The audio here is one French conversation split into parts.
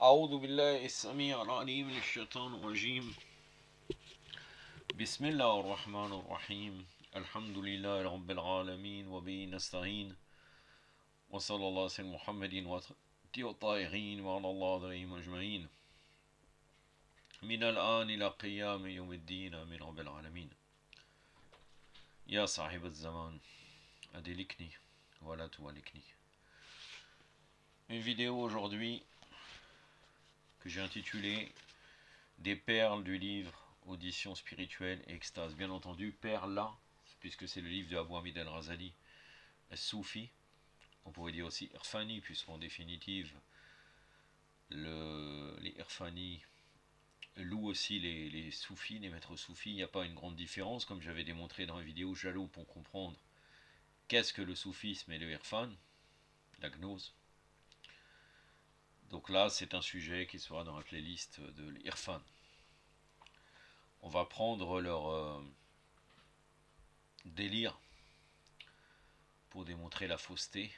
أعوذ بالله السميع العليم من الشيطان الرجيم. بسم الله الرحمن الرحيم. الحمد لله رب العالمين وبه نستعين وصلى الله على محمد والطاهرين وعلى الله عليهم أجمعين من الآن إلى قيام يوم الدين آمين رب العالمين. يا صاحب الزمان أدلكني ولا تولكني. Une vidéo aujourd'hui que j'ai intitulée Des perles du livre Audition spirituelle et extase. Bien entendu, perles là, puisque c'est le livre de Abu Hamid al-Ghazali, Soufi. On pourrait dire aussi Irfani, puisqu'en définitive, les Irfani louent aussi les soufis, les maîtres soufis. Il n'y a pas une grande différence, comme j'avais démontré dans la vidéo Jalou pour comprendre qu'est-ce que le soufisme et le Irfan, la gnose. Donc là, c'est un sujet qui sera dans la playlist de l'Irfan. On va prendre leur délire pour démontrer la fausseté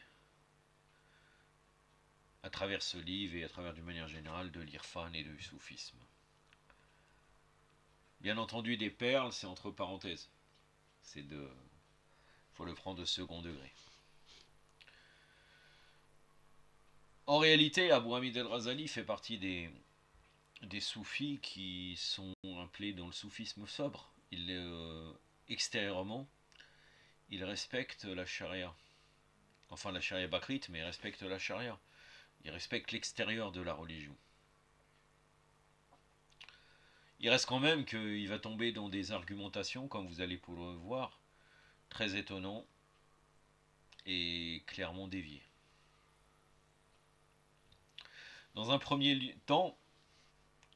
à travers ce livre et à travers d'une manière générale de l'Irfan et du soufisme. Bien entendu, des perles, c'est entre parenthèses. Faut le prendre de second degré. En réalité, Abu Hamid al-Ghazali fait partie des soufis qui sont appelés dans le soufisme sobre. Extérieurement, ils respectent la charia. Enfin, la charia bakrite, mais ils respectent la charia. Ils respectent l'extérieur de la religion. Il reste quand même qu'il va tomber dans des argumentations, comme vous allez pouvoir le voir, très étonnants et clairement déviées. Dans un premier temps,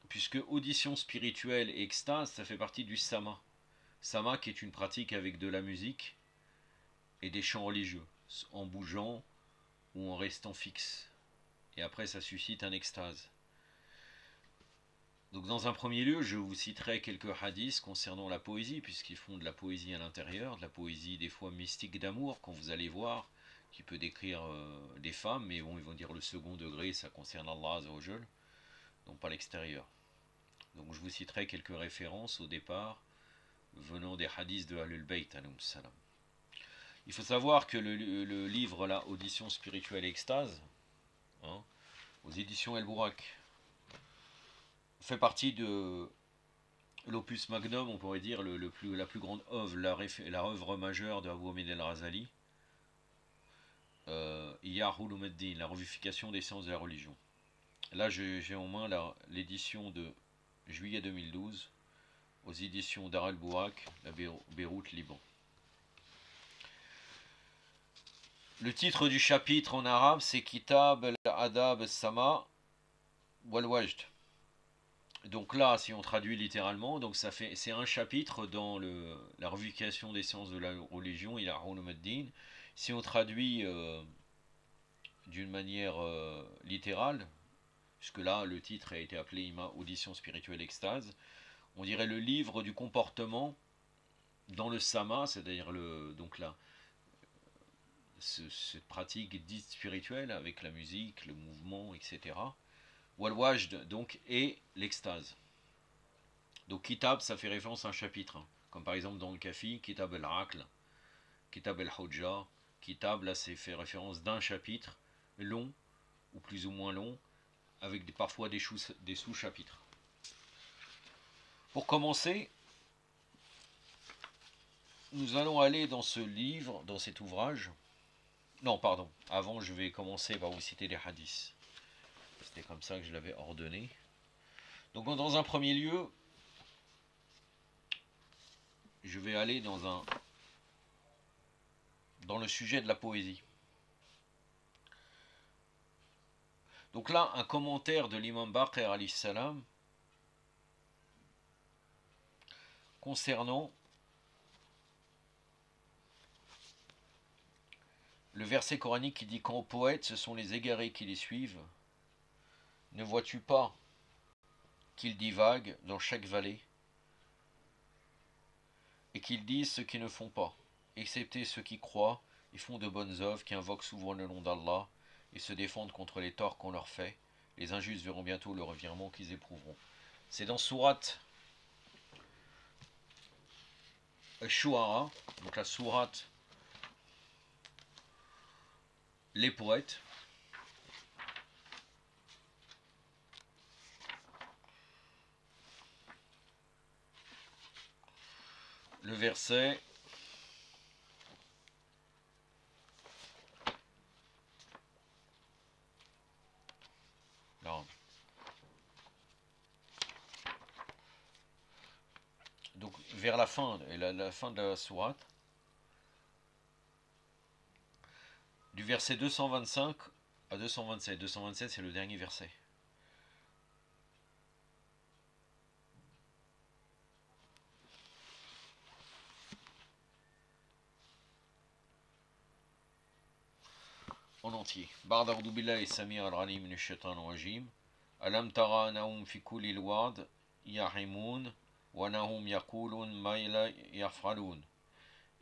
puisque audition spirituelle et extase, ça fait partie du sama. Sama qui est une pratique avec de la musique et des chants religieux, en bougeant ou en restant fixe. Et après, ça suscite un extase. Donc dans un premier lieu, je vous citerai quelques hadiths concernant la poésie, puisqu'ils font de la poésie à l'intérieur, de la poésie des fois mystique d'amour, quand vous allez voir, qui peut décrire des femmes, mais bon, ils vont dire le second degré, ça concerne Allah Azza wa Jal, donc pas l'extérieur. Donc je vous citerai quelques références au départ, venant des hadiths de Ahlul Bayt, alayhim salam. Il faut savoir que le livre, là, Audition spirituelle et extase, hein, aux éditions El Bourak, fait partie de l'opus magnum, on pourrait dire, la plus grande œuvre, la œuvre majeure de Abu Hamid al-Ghazali, Ihya Ulumuddin, la revivification des sciences de la religion. Là, j'ai en main l'édition de juillet 2012, aux éditions Dar el-Bourak, la Beyrouth, Liban. Le titre du chapitre en arabe, c'est Kitab al-Adab al-Sama wal-Wajd. Donc là, si on traduit littéralement, donc c'est un chapitre dans la revivification des sciences de la religion, Ihya Ulumuddin. Si on traduit d'une manière littérale, puisque là le titre a été appelé Ima Audition spirituelle extase, on dirait le livre du comportement dans le sama, c'est-à-dire cette pratique dite spirituelle avec la musique, le mouvement, etc. Wal-Wajd, donc, et l'extase. Donc Kitab, ça fait référence à un chapitre, hein. Comme par exemple dans le Kafi, Kitab al-Aql, Kitab al-Hujja. Kitab, là, c'est fait référence d'un chapitre long, ou plus ou moins long, avec parfois des sous-chapitres. Pour commencer, nous allons aller dans ce livre, dans cet ouvrage. Non, pardon, avant je vais commencer par vous citer les hadiths. C'était comme ça que je l'avais ordonné. Donc dans un premier lieu, je vais aller dans le sujet de la poésie. Donc là, un commentaire de l'imam Baqir alayhi salam concernant le verset coranique qui dit: quand aux poètes, ce sont les égarés qui les suivent, ne vois-tu pas qu'ils divaguent dans chaque vallée et qu'ils disent ce qu'ils ne font pas, excepté ceux qui croient et font de bonnes œuvres, qui invoquent souvent le nom d'Allah et se défendent contre les torts qu'on leur fait. Les injustes verront bientôt le revirement qu'ils éprouveront. C'est dans sourate Shuara, donc la sourate Les poètes. Le verset là. Donc vers la fin, la fin de la sourate, du verset 225 à 227. 227 c'est le dernier verset. En entier. Ba'da a'udhu billahi samir al-alim minash shaitanir rajim. Alam tara anahum fi kulli al-wad yahimun wa nahum yaqulun ma la yaf'alun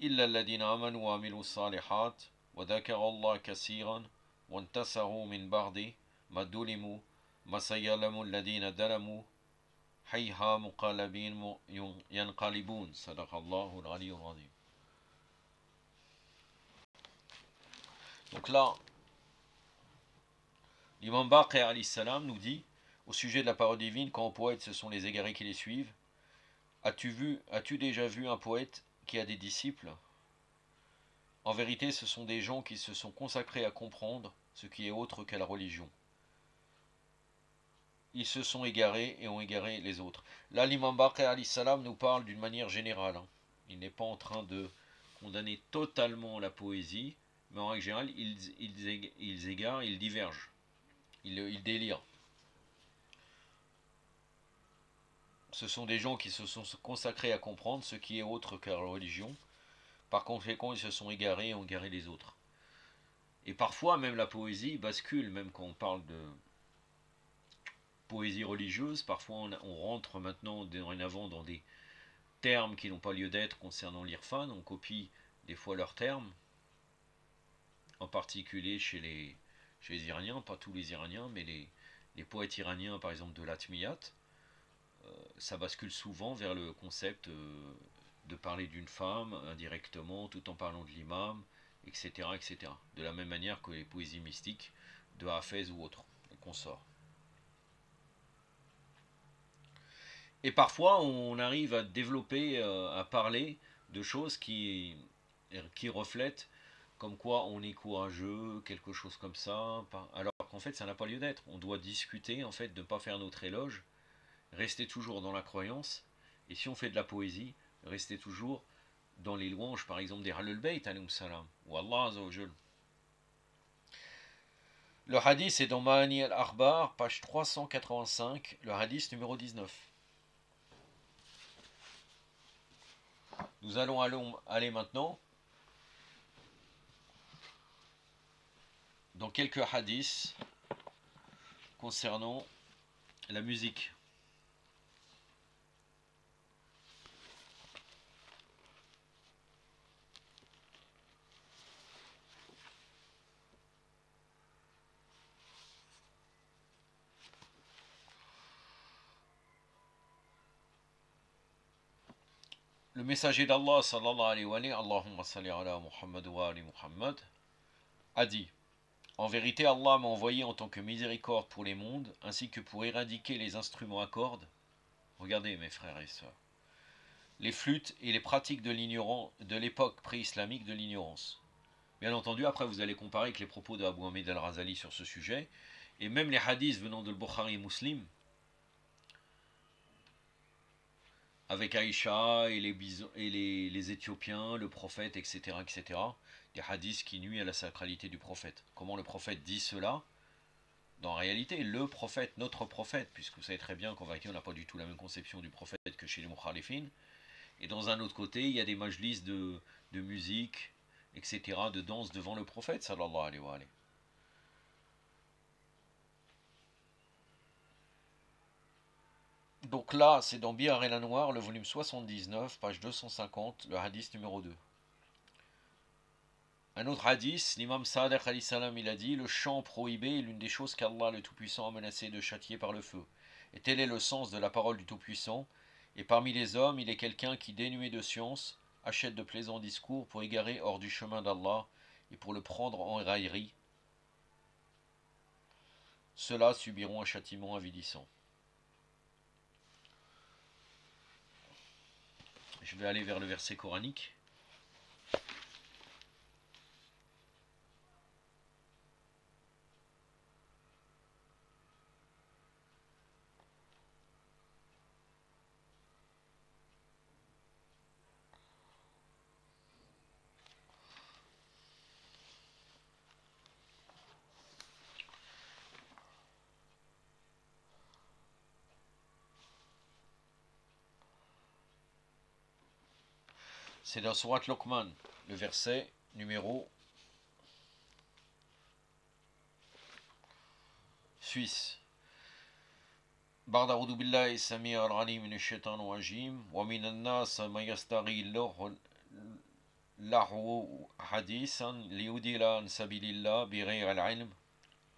illa alladhina amanu wa amilu salihat wa dhakara Allah kaseeran wa intasaru min ba'di ma dulimu ma sayalamu alladhina dalamu hayha muqallabin yanqalibun. Sadaqallahu al-aliyyul azim. Donc là, l'imam Baqir alayhi salam nous dit, au sujet de la parole divine, quand poète ce sont les égarés qui les suivent, as-tu déjà vu un poète qui a des disciples? En vérité, ce sont des gens qui se sont consacrés à comprendre ce qui est autre qu'à la religion. Ils se sont égarés et ont égaré les autres. Là, l'imam Baqir alayhi salam nous parle d'une manière générale. Il n'est pas en train de condamner totalement la poésie, mais en règle générale, ils égarent, ils divergent. Ils délirent. Ce sont des gens qui se sont consacrés à comprendre ce qui est autre que la religion. Par conséquent, ils se sont égarés et ont égaré les autres. Et parfois, même la poésie bascule, même quand on parle de poésie religieuse, parfois on rentre maintenant dorénavant dans des termes qui n'ont pas lieu d'être concernant l'Irfan, on copie des fois leurs termes, en particulier chez les Iraniens, pas tous les Iraniens, mais les poètes iraniens, par exemple de l'Atmiyat, ça bascule souvent vers le concept de parler d'une femme indirectement, tout en parlant de l'imam, etc., etc. De la même manière que les poésies mystiques de Hafez ou autres, consorts. Et parfois, on arrive à développer, à parler de choses qui reflètent comme quoi on est courageux, quelque chose comme ça, alors qu'en fait, ça n'a pas lieu d'être. On doit discuter, en fait, de ne pas faire notre éloge, rester toujours dans la croyance, et si on fait de la poésie, rester toujours dans les louanges, par exemple, des Ahlul Bayt, alayhim salam, ou Allah Azza wa Jal. Le hadith est dans Ma'ani al-Akhbar, page 385, le hadith numéro 19. Nous allons aller maintenant dans quelques hadiths concernant la musique. Le messager d'Allah, sallallahu alayhi wa sallam, Allahumma salli ala Muhammad wa ali Muhammad, a dit: en vérité, Allah m'a envoyé en tant que miséricorde pour les mondes, ainsi que pour éradiquer les instruments à cordes. Regardez, mes frères et sœurs, les flûtes et les pratiques de l'époque pré-islamique de l'ignorance. Bien entendu, après vous allez comparer avec les propos d'Abu Hamid al-Razali sur ce sujet, et même les hadiths venant de Bukhari et Muslim, avec Aïcha et les Éthiopiens, le prophète, etc., etc. Des hadiths qui nuisent à la sacralité du prophète. Comment le prophète dit cela? Dans la réalité, le prophète, notre prophète, puisque vous savez très bien qu'en vérité on n'a pas du tout la même conception du prophète que chez les Mukhalifin, et dans un autre côté, il y a des majlis de musique, etc., de danse devant le prophète, sallallahu alayhi wa alayhi. Donc là, c'est dans Bihar et la Noire, le volume 79, page 250, le hadith numéro 2. Un autre hadith, l'imam Sadiq alayhi salam, il a dit, le chant prohibé est l'une des choses qu'Allah le Tout-Puissant a menacé de châtier par le feu. Et tel est le sens de la parole du Tout-Puissant. Et parmi les hommes, il est quelqu'un qui, dénué de science, achète de plaisants discours pour égarer hors du chemin d'Allah et pour le prendre en raillerie. Ceux-là subiront un châtiment avilissant. Je vais aller vers le verset coranique. C'est dans Surat Luqman, le verset numéro 6. بعد أعوذ بالله السميع العليم من الشيطان الرجيم ومن الناس من يستغي اللهو حديثا ليضل عن سبيل الله بغير العلم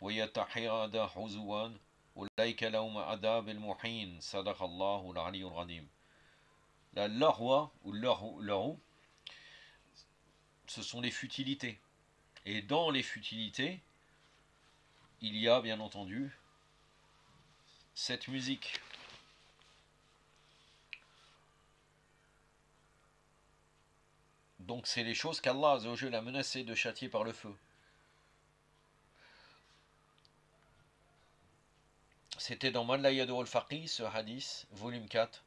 ويتخذ حزوا أولئك لهم عذاب المهين صدق الله العلي العظيم. La lahwa ou lahu, ce sont les futilités. Et dans les futilités, il y a bien entendu cette musique. Donc c'est les choses qu'Allah Azzawajal a menacé de châtier par le feu. C'était dans Man la yadur al-faqih, ce hadith, volume 4,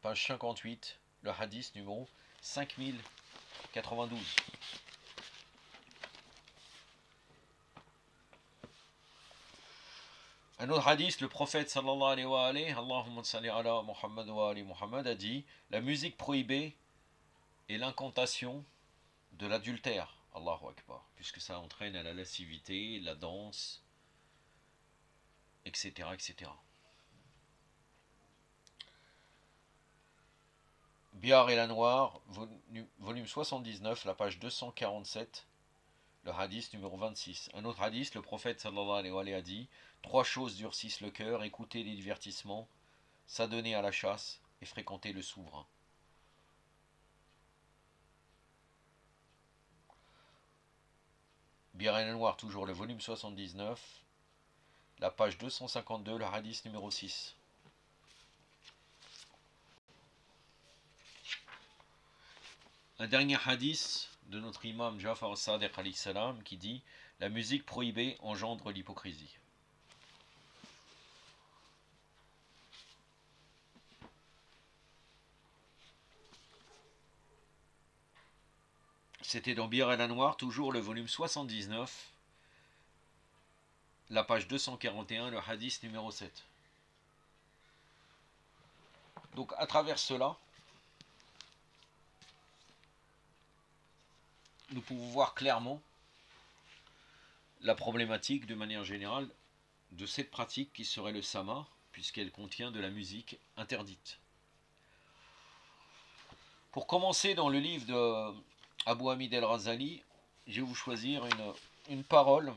page 58, le hadith numéro 5092. Un autre hadith, le prophète sallallahu alayhi wa alayhi, Allahumma salli ala Muhammad wa ali Muhammad, a dit, la musique prohibée est l'incantation de l'adultère, Allahu Akbar, puisque ça entraîne à la lascivité, la danse, etc., etc. Bihar et la Noire, volume 79, la page 247, le hadith numéro 26. Un autre hadith, le prophète sallallahu alayhi wa alayhi a dit, trois choses durcissent le cœur, écouter les divertissements, s'adonner à la chasse et fréquenter le souverain. Bihar et la Noire, toujours le volume 79, la page 252, le hadith numéro 6. Un dernier hadith de notre imam Jafar al-Sadiq alayhi salam qui dit « La musique prohibée engendre l'hypocrisie ». C'était dans Bihar et la Noire, toujours le volume 79, la page 241, le hadith numéro 7. Donc à travers cela, nous pouvons voir clairement la problématique de manière générale de cette pratique qui serait le sama, puisqu'elle contient de la musique interdite. Pour commencer, dans le livre de Abu Hamid el-Razali, je vais vous choisir une parole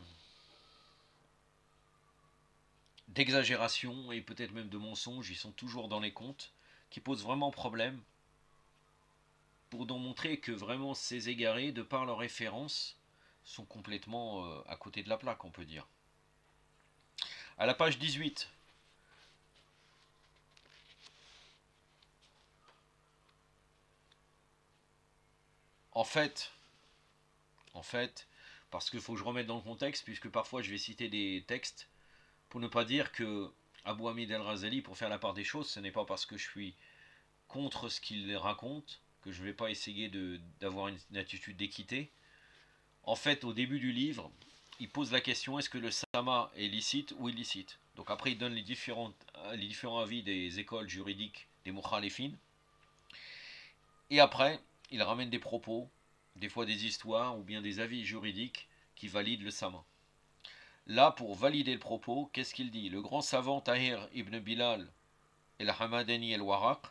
d'exagération et peut-être même de mensonge, ils sont toujours dans les contes, qui posent vraiment problème, pour donc montrer que vraiment ces égarés, de par leurs références, sont complètement à côté de la plaque, on peut dire. À la page 18, en fait, parce qu'il faut que je remette dans le contexte, puisque parfois je vais citer des textes, pour ne pas dire que Abu Hamid el-Razali, pour faire la part des choses, ce n'est pas parce que je suis contre ce qu'il raconte, que je ne vais pas essayer d'avoir une attitude d'équité. En fait, au début du livre, il pose la question, est-ce que le sama est licite ou illicite? Donc après, il donne les différents avis des écoles juridiques, des mukhalifin. Et après, il ramène des propos, des fois des histoires ou bien des avis juridiques qui valident le sama. Là, pour valider le propos, qu'est-ce qu'il dit? Le grand savant Tahir ibn Bilal el-Hamadani el-Waraq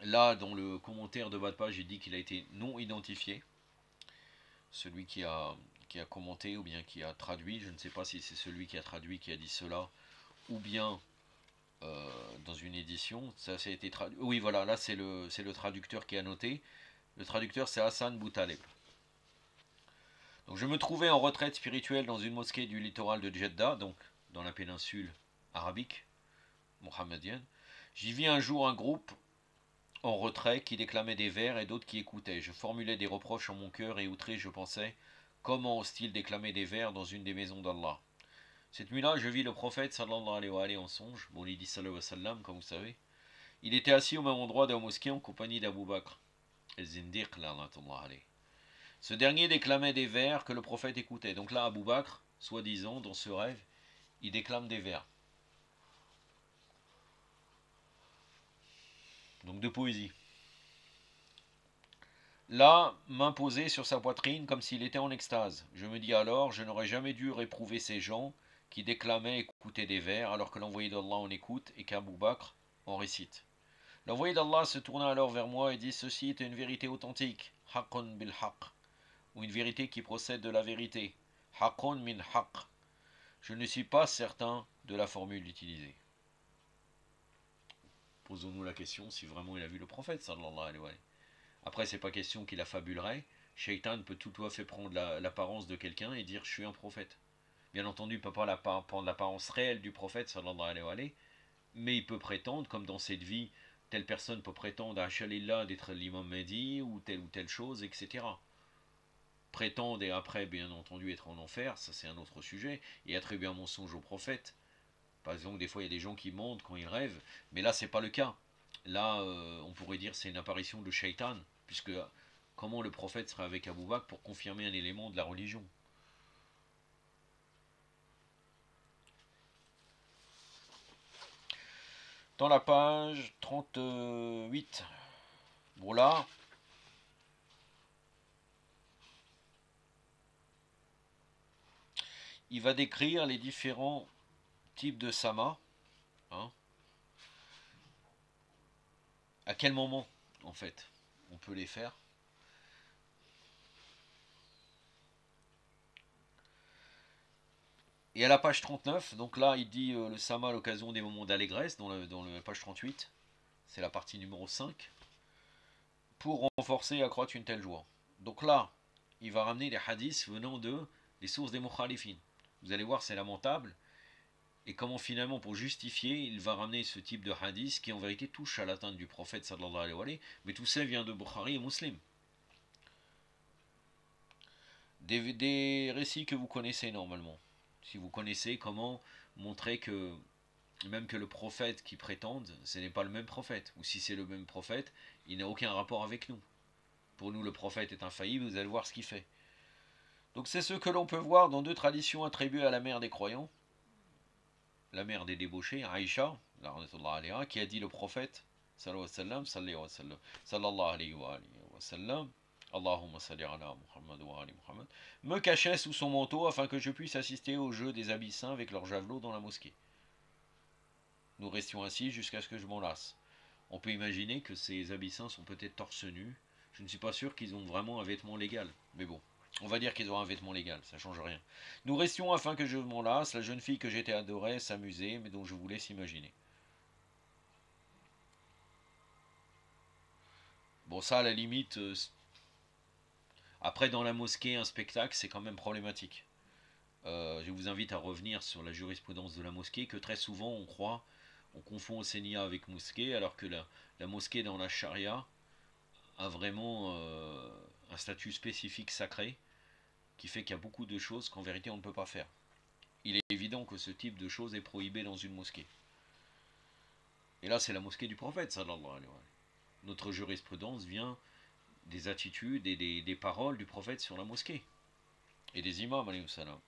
Là, dans le commentaire de bas de page, il dit qu'il a été non identifié. Celui qui a commenté ou bien qui a traduit, je ne sais pas si c'est celui qui a traduit qui a dit cela, ou bien dans une édition, ça a été traduit. Oui, voilà, là c'est le traducteur qui a noté. Le traducteur c'est Hassan Boutaleb. Donc je me trouvais en retraite spirituelle dans une mosquée du littoral de Jeddah, donc dans la péninsule arabique mohammedienne. J'y vis un jour un groupe en retrait qui déclamait des vers et d'autres qui écoutaient. Je formulais des reproches en mon cœur et outré je pensais comment ose-t-il déclamer des vers dans une des maisons d'Allah. Cette nuit-là, je vis le prophète sallallahu alayhi wa alayhi en songe. Bon, il dit sallallahu alayhi wa sallam, comme vous savez. Il était assis au même endroit de la mosquée en compagnie d'Abu Bakr, el-Zindiq, la'natullah alayhi. Ce dernier déclamait des vers que le prophète écoutait. Donc là, Abu Bakr, soi-disant, dans ce rêve, il déclame des vers. Donc de poésie. Là, main posée sur sa poitrine comme s'il était en extase. Je me dis alors, je n'aurais jamais dû réprouver ces gens qui déclamaient et écoutaient des vers alors que l'envoyé d'Allah en écoute et qu'Abu Bakr en récite. L'envoyé d'Allah se tourna alors vers moi et dit ceci est une vérité authentique, haqqun bil haqq, ou une vérité qui procède de la vérité, haqqun min haqq. Je ne suis pas certain de la formule utilisée. Posons-nous la question si vraiment il a vu le prophète sallallahu alayhi wa sallam. Après, c'est pas question qu'il affabulerait. Shaitan peut tout à fait prendre l'apparence de quelqu'un et dire je suis un prophète. Bien entendu, il ne peut pas prendre l'apparence réelle du prophète, sallallahu alayhi wa sallam, mais il peut prétendre, comme dans cette vie, telle personne peut prétendre à Shalillah d'être l'imam Mahdi ou telle chose, etc. Prétendre et après, bien entendu, être en enfer, ça c'est un autre sujet, et attribuer un mensonge au prophète. Par exemple, des fois, il y a des gens qui mentent quand ils rêvent, mais là, c'est pas le cas. Là, on pourrait dire c'est une apparition de Shaitan, puisque comment le prophète serait avec Abu Bakr pour confirmer un élément de la religion? Dans la page 38, bon là, il va décrire les différents types de sama. Hein. À quel moment, en fait, on peut les faire? Et à la page 39, donc là, il dit le sama à l'occasion des moments d'allégresse, dans la page 38, c'est la partie numéro 5, pour renforcer et accroître une telle joie. Donc là, il va ramener les hadiths venant des sources des mukhalifin. Vous allez voir, c'est lamentable. Et comment finalement, pour justifier, il va ramener ce type de hadith qui en vérité touche à l'atteinte du prophète sallallahu alayhi wa sallam, mais tout ça vient de Bukhari et Muslim. Des récits que vous connaissez normalement. Si vous connaissez comment montrer que même que le prophète qui prétende, ce n'est pas le même prophète. Ou si c'est le même prophète, il n'a aucun rapport avec nous. Pour nous, le prophète est infaillible, vous allez voir ce qu'il fait. Donc c'est ce que l'on peut voir dans deux traditions attribuées à la mère des croyants, la mère des débauchés, Aïcha, qui a dit le prophète, sallallahu alayhi wa sallam, Allahumma salli ala Muhammad wa ali Muhammad, me cachait sous son manteau afin que je puisse assister au jeu des abyssins avec leurs javelots dans la mosquée. Nous restions ainsi jusqu'à ce que je m'en lasse. On peut imaginer que ces abyssins sont peut-être torse nu. Je ne suis pas sûr qu'ils ont vraiment un vêtement légal. Mais bon, on va dire qu'ils ont un vêtement légal, ça change rien. Nous restions afin que je m'en lasse. La jeune fille que j'étais adorée s'amusait, mais dont je vous laisse imaginer. Bon, ça, à la limite, après, dans la mosquée, un spectacle, c'est quand même problématique. Je vous invite à revenir sur la jurisprudence de la mosquée, que très souvent on croit, on confond Sénia avec mosquée, alors que la mosquée dans la charia a vraiment un statut spécifique sacré, qui fait qu'il y a beaucoup de choses qu'en vérité on ne peut pas faire. Il est évident que ce type de choses est prohibé dans une mosquée. Et là, c'est la mosquée du prophète, sallallahu alayhi wa sallam. Notre jurisprudence vient des attitudes et des paroles du prophète sur la mosquée. Et des imams, alayhi salam.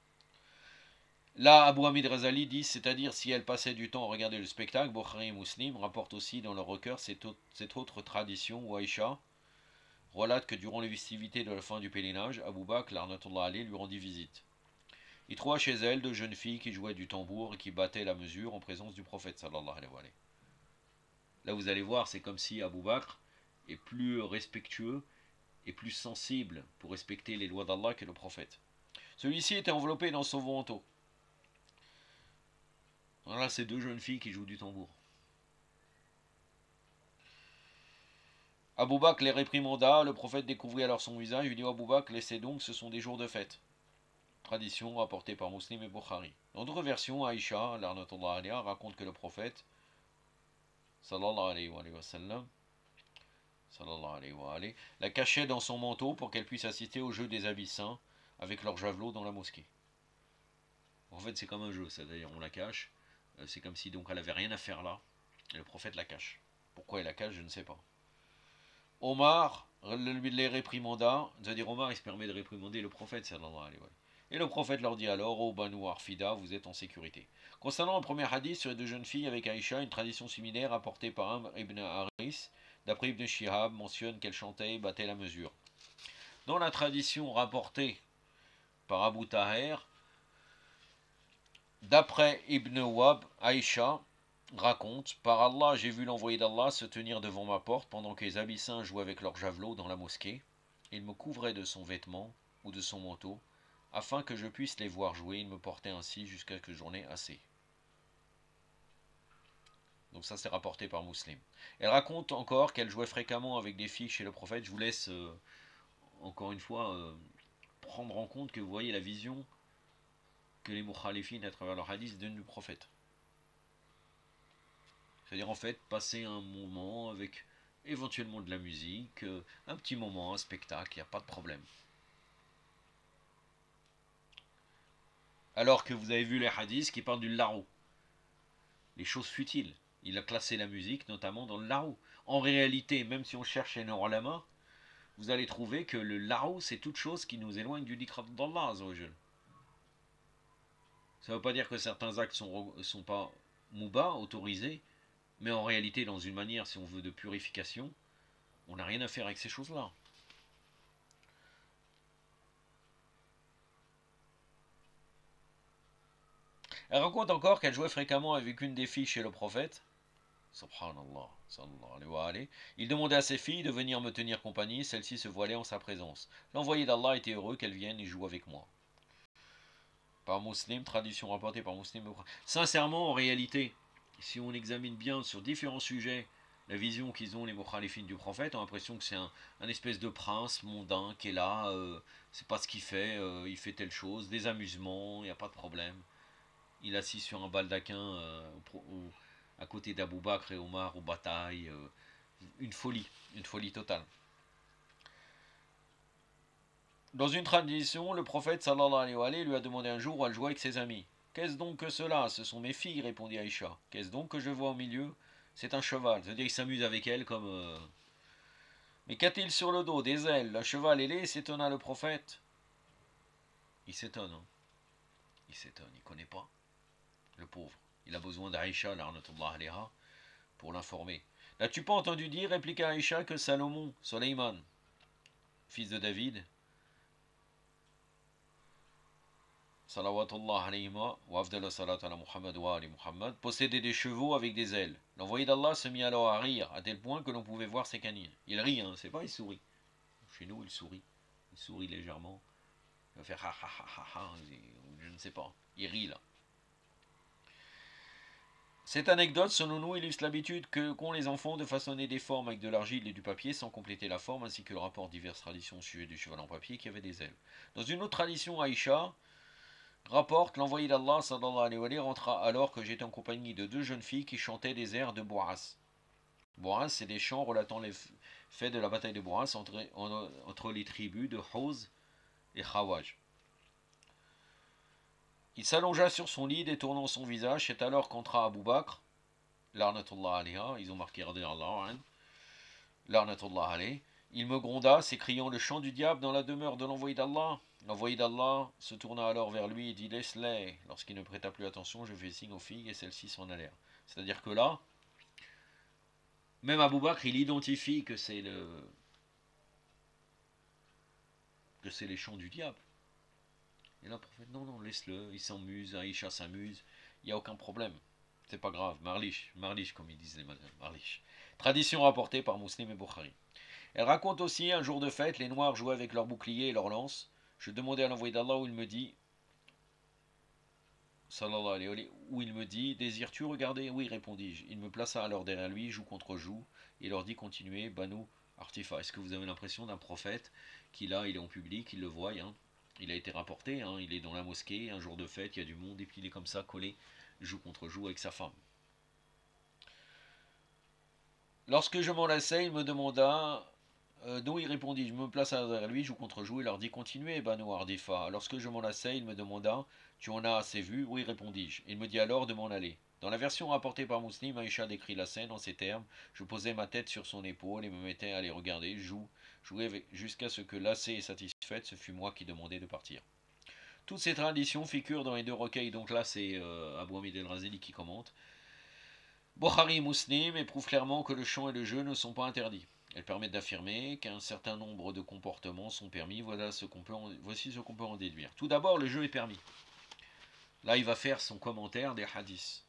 Là, Abu Hamid Razali dit, c'est-à-dire si elle passait du temps à regarder le spectacle, Bukhari et Muslim rapportent aussi dans leur recueil cette autre tradition où Aïcha relate que durant les festivités de la fin du pèlerinage, Abu Bakr, l'arnatullah alayhi, lui rendit visite. Il trouva chez elle deux jeunes filles qui jouaient du tambour et qui battaient la mesure en présence du prophète sallallahu alayhi wa sallam. Là, vous allez voir, c'est comme si Abu Bakr et plus respectueux et plus sensible pour respecter les lois d'Allah que le prophète. Celui-ci était enveloppé dans son manteau. Voilà, ces deux jeunes filles qui jouent du tambour. Abou Bakr les réprimanda, le prophète découvrit alors son visage, il lui dit Abou Bakr, laissez donc, ce sont des jours de fête. Tradition rapportée par Muslim et Bukhari. Dans d'autres versions, Aïcha, l'arnatullah alayha, raconte que le prophète, sallallahu alayhi wa sallam, la cachait dans son manteau pour qu'elle puisse assister au jeu des abyssins avec leurs javelots dans la mosquée. En fait, c'est comme un jeu, c'est-à-dire on la cache, c'est comme si donc elle avait rien à faire là, et le prophète la cache. Pourquoi il la cache, je ne sais pas. Omar les réprimanda, c'est-à-dire Omar il se permet de réprimander le prophète sallallahu alayhi wa sallam. Et le prophète leur dit alors, ô Banu Arfida, vous êtes en sécurité. Concernant le premier hadith sur les deux jeunes filles avec Aïcha, une tradition similaire apportée par Amr ibn Haris, d'après Ibn Shihab, mentionne qu'elles chantaient et battaient la mesure. Dans la tradition rapportée par Abu Taher, d'après Ibn Wab, Aïcha raconte, par Allah, j'ai vu l'envoyé d'Allah se tenir devant ma porte pendant que les abyssins jouaient avec leurs javelots dans la mosquée. Il me couvrait de son vêtement ou de son manteau, afin que je puisse les voir jouer. Il me portait ainsi jusqu'à ce que j'en ai assez. Donc ça c'est rapporté par Muslim. Elle raconte encore qu'elle jouait fréquemment avec des filles chez le prophète. Je vous laisse encore une fois prendre en compte que vous voyez la vision que les mukhalifines à travers leur hadith donnent du prophète. C'est-à-dire en fait passer un moment avec éventuellement de la musique, un petit moment, un spectacle, il n'y a pas de problème. Alors que vous avez vu les hadiths qui parlent du larou, les choses futiles. Il a classé la musique notamment dans le larou. En réalité, même si on cherche un ulama, vous allez trouver que le larou c'est toute chose qui nous éloigne du dhikr d'Allah azawajal. Ça ne veut pas dire que certains actes sont pas mouba, autorisés, mais en réalité, dans une manière, si on veut, de purification, on n'a rien à faire avec ces choses-là. Elle raconte encore qu'elle jouait fréquemment avec une des filles chez le prophète. Subhanallah, sallallahu alayhi wa alayhi. Il demandait à ses filles de venir me tenir compagnie, celles-ci se voilaient en sa présence. L'envoyé d'Allah était heureux qu'elle vienne et joue avec moi. Par Muslim, tradition rapportée par Muslim. Sincèrement, en réalité, si on examine bien sur différents sujets la vision qu'ils ont les mukhalifines du prophète, on a l'impression que c'est un espèce de prince mondain qui est là, c'est pas ce qu'il fait telle chose, des amusements, il n'y a pas de problème. Il est assis sur un baldaquin à côté d'Abou Bakr et Omar aux batailles, une folie totale. Dans une tradition, le prophète sallallahu alayhi wa sallam lui a demandé un jour où elle jouait avec ses amis. Qu'est-ce donc que cela? Ce sont mes filles, répondit Aïcha. Qu'est-ce donc que je vois au milieu? C'est un cheval. C'est-à-dire qu'il s'amuse avec elle comme... Mais qu'a-t-il sur le dos? Des ailes. Le cheval ailé, s'étonna le prophète. Il s'étonne. Hein. Il s'étonne. Il ne connaît pas. Le pauvre. Il a besoin d'Aïcha, l'arnatullah alayha, pour l'informer. N'as-tu pas entendu dire, répliqua Aïcha, que Salomon, Soleiman, fils de David, salawatullah alayhima wa afdala salat ala Muhammad wa ali Muhammad, possédait des chevaux avec des ailes. L'envoyé d'Allah se mit alors à rire, à tel point que l'on pouvait voir ses canines. Il rit, hein, c'est pas il sourit. Chez nous, il sourit. Il sourit légèrement. Il va faire ha ha ha ha ha, je ne sais pas. Il rit là. Cette anecdote, selon nous, illustre l'habitude qu'ont les enfants de façonner des formes avec de l'argile et du papier sans compléter la forme, ainsi que le rapport diverses traditions au sujet du cheval en papier qui avait des ailes. Dans une autre tradition, Aïcha rapporte l'envoyé d'Allah sallallahu alayhi wa sallam rentra alors que j'étais en compagnie de deux jeunes filles qui chantaient des airs de Boaz. Boaz, c'est des chants relatant les faits de la bataille de Boaz entre les tribus de Hawz et Khawaj. Il s'allongea sur son lit, détournant son visage. C'est alors qu'entra Abu Bakr, l'arnatullah alayha, ils ont marqué radiallahu, l'arnatullah alayhi. Il me gronda, s'écriant le chant du diable dans la demeure de l'envoyé d'Allah. L'envoyé d'Allah se tourna alors vers lui et dit laisse-les. Lorsqu'il ne prêta plus attention, je fis signe aux filles et celles-ci s'en allèrent. C'est-à-dire que là, même Abu Bakr, il identifie que c'est les chants du diable. Et là, le prophète, non, laisse-le, il s'amuse, Aïcha s'amuse, il n'y a aucun problème. C'est pas grave, marlich, comme ils disent les madames, marlich. Tradition rapportée par Muslim et Bukhari. Elle raconte aussi un jour de fête, les Noirs jouaient avec leurs boucliers et leurs lances. Je demandais à l'envoyé d'Allah où il me dit, sallallahu alayhi wa sallam, où il me dit, désires-tu regarder? Oui, répondis-je. Il me plaça alors derrière lui, joue contre joue, et leur dit, continuez, Banu Artifa. Est-ce que vous avez l'impression d'un prophète qui là, il est en public, il le voit, hein, il a été rapporté, hein, il est dans la mosquée, un jour de fête, il y a du monde, et puis il est comme ça, collé, joue contre joue avec sa femme. Lorsque je m'en lassai, il me demanda, non, il répondit, je me place derrière lui, joue contre joue, et leur dit, continuez, Banu Ardifa. Lorsque je m'en lassai, il me demanda, tu en as assez vu? Oui, répondis-je. Il me dit alors de m'en aller. Dans la version rapportée par Muslim, Aïcha décrit la scène en ces termes, je posais ma tête sur son épaule et me mettais à les regarder, jouer jusqu'à ce que, lassée et satisfaite, ce fut moi qui demandai de partir. Toutes ces traditions figurent dans les deux recueils, donc là c'est Abou Hamid el-Razeli qui commente. Bukhari et Muslim éprouvent clairement que le chant et le jeu ne sont pas interdits. Elles permettent d'affirmer qu'un certain nombre de comportements sont permis. Voici ce qu'on peut en déduire. Tout d'abord, le jeu est permis. Là, il va faire son commentaire des hadiths.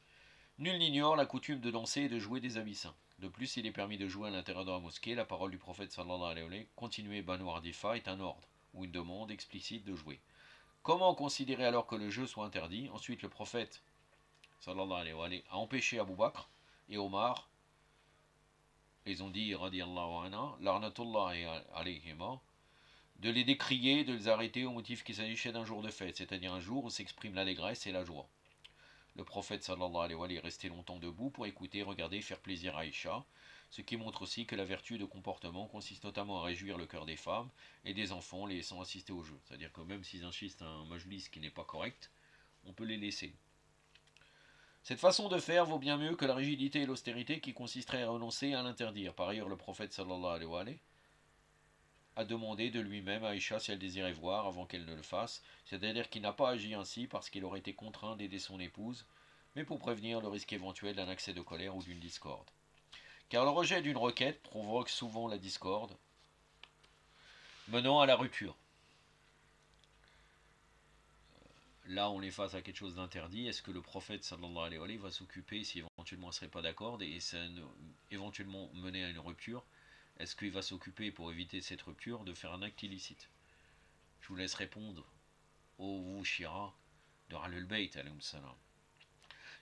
Nul n'ignore la coutume de danser et de jouer des habits saints. De plus, il est permis de jouer à l'intérieur de la mosquée. La parole du prophète sallallahu alayhi wa sallam, continuer Banu Ardifa, est un ordre ou une demande explicite de jouer. Comment considérer alors que le jeu soit interdit? Ensuite, le prophète sallallahu alayhi wa sallam a empêché Abu Bakr et Omar. Ils ont dit, radiallahu anha, l'arnatullahi alayhima, de les décrier, de les arrêter au motif qu'il s'agissait d'un jour de fête, c'est-à-dire un jour où s'exprime l'allégresse et la joie. Le prophète sallallahu alayhi wa sallam est resté longtemps debout pour écouter, regarder et faire plaisir à Aïcha, ce qui montre aussi que la vertu de comportement consiste notamment à réjouir le cœur des femmes et des enfants, les laissant assister au jeu. C'est-à-dire que même s'ils insistent à un majlis qui n'est pas correct, on peut les laisser. Cette façon de faire vaut bien mieux que la rigidité et l'austérité qui consisteraient à renoncer à l'interdire. Par ailleurs, le prophète sallallahu alayhi wa sallam a demandé de lui-même à Aïcha si elle désirait voir avant qu'elle ne le fasse, c'est-à-dire qu'il n'a pas agi ainsi parce qu'il aurait été contraint d'aider son épouse, mais pour prévenir le risque éventuel d'un accès de colère ou d'une discorde. Car le rejet d'une requête provoque souvent la discorde, menant à la rupture. Là, on est face à quelque chose d'interdit. Est-ce que le prophète sallallahu alayhi wa sallam va s'occuper, si éventuellement il ne serait pas d'accord, et ça éventuellement mener à une rupture, est-ce qu'il va s'occuper, pour éviter cette rupture, de faire un acte illicite? Je vous laisse répondre, ô vous, Shira, de Ahlul Bayt, alayhi salam.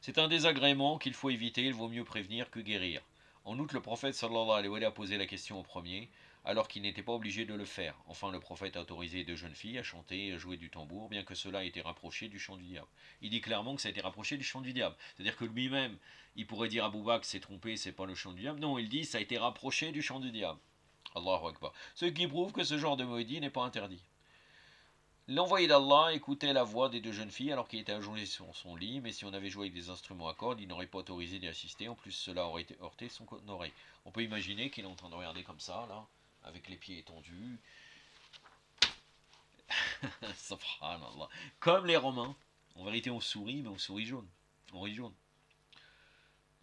C'est un désagrément qu'il faut éviter, il vaut mieux prévenir que guérir. En outre, le prophète sallallahu alayhi wa sallam a posé la question au premier, alors qu'il n'était pas obligé de le faire. Enfin, le prophète a autorisé deux jeunes filles à chanter et à jouer du tambour, bien que cela ait été rapproché du chant du diable. Il dit clairement que ça a été rapproché du chant du diable. C'est-à-dire que lui-même, il pourrait dire à Abou Bakr, c'est trompé, c'est pas le chant du diable. Non, il dit, ça a été rapproché du chant du diable. Allahu Akbar. Ce qui prouve que ce genre de maudit n'est pas interdit. L'envoyé d'Allah écoutait la voix des deux jeunes filles alors qu'il était allongé sur son lit, mais si on avait joué avec des instruments à cordes, il n'aurait pas autorisé d'y assister, en plus cela aurait heurté son oreille. On peut imaginer qu'il est en train de regarder comme ça, là, avec les pieds étendus. Subhanallah. Comme les Romains. En vérité, on sourit, mais on sourit jaune. On rit jaune.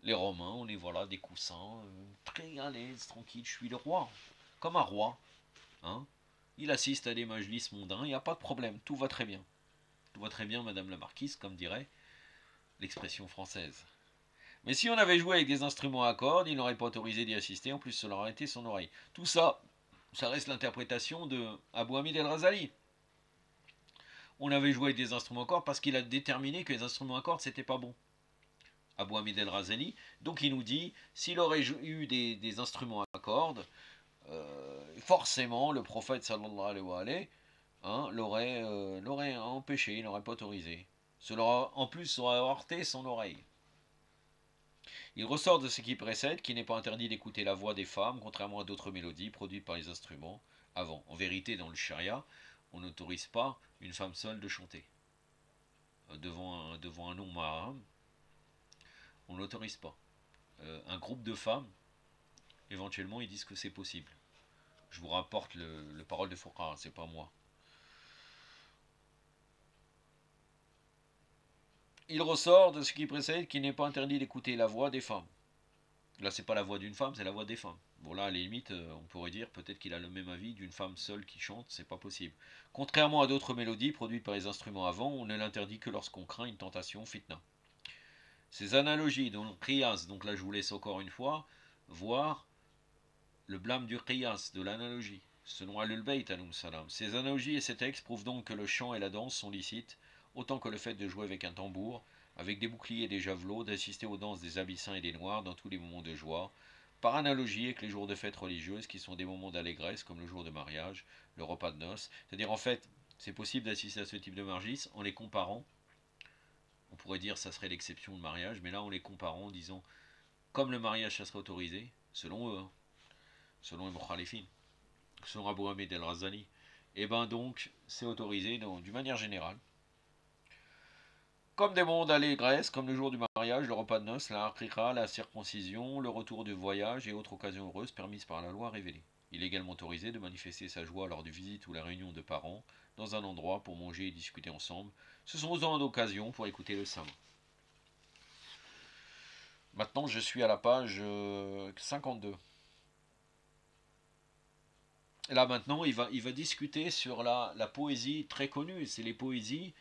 Les Romains, on est voilà, des coussins, très à l'aise, tranquille, je suis le roi. Comme un roi. Hein? Il assiste à des majlis mondains, il n'y a pas de problème, tout va très bien. Tout va très bien, madame la marquise, comme dirait l'expression française. Mais si on avait joué avec des instruments à cordes, il n'aurait pas autorisé d'y assister, en plus cela aurait été son oreille. Tout ça, ça reste l'interprétation de Abou Hamid el-Razali. On avait joué avec des instruments à cordes parce qu'il a déterminé que les instruments à cordes, c'était pas bon. Abou Hamid el-Razali, donc il nous dit, s'il aurait eu des instruments à cordes, forcément le prophète sallallahu alayhi wa sallam, hein, l'aurait empêché, il n'aurait pas autorisé. Cela, en plus, aurait heurté son oreille. Il ressort de ce qui précède qu'il n'est pas interdit d'écouter la voix des femmes, contrairement à d'autres mélodies produites par les instruments avant. En vérité, dans le charia, on n'autorise pas une femme seule de chanter. Devant un nom mahram, on ne l'autorise pas. Un groupe de femmes, éventuellement, ils disent que c'est possible. Je vous rapporte le parole de Fouqa, c'est pas moi. Il ressort de ce qui précède qu'il n'est pas interdit d'écouter la voix des femmes. Là, c'est pas la voix d'une femme, c'est la voix des femmes. Bon, là, à la limite, on pourrait dire peut-être qu'il a le même avis d'une femme seule qui chante, c'est pas possible. Contrairement à d'autres mélodies produites par les instruments avant, on ne l'interdit que lorsqu'on craint une tentation fitna. Ces analogies, donc Qiyas, donc là je vous laisse encore une fois voir le blâme du qiyas, de l'analogie, selon Ahlul-Bayt alayhim salam. Ces analogies et ces textes prouvent donc que le chant et la danse sont licites, autant que le fait de jouer avec un tambour, avec des boucliers et des javelots, d'assister aux danses des abyssins et des noirs dans tous les moments de joie, par analogie avec les jours de fête religieuses qui sont des moments d'allégresse comme le jour de mariage, le repas de noces. C'est-à-dire en fait, c'est possible d'assister à ce type de margis en les comparant. On pourrait dire que ça serait l'exception de mariage, mais là en les comparant en disant comme le mariage ça serait autorisé, selon eux, hein, selon les Mukhalifin, selon Abu Hamid el-Razali, et ben donc c'est autorisé d'une manière générale. Comme des moments d'allégresse, comme le jour du mariage, le repas de noces, la aqiqa, la circoncision, le retour du voyage et autres occasions heureuses permises par la loi révélée. Il est également autorisé de manifester sa joie lors de visites ou la réunion de parents, dans un endroit pour manger et discuter ensemble. Ce sont autant d'occasions pour écouter le savant. Maintenant, je suis à la page 52. Et là, maintenant, il va discuter sur la poésie très connue. C'est les poésies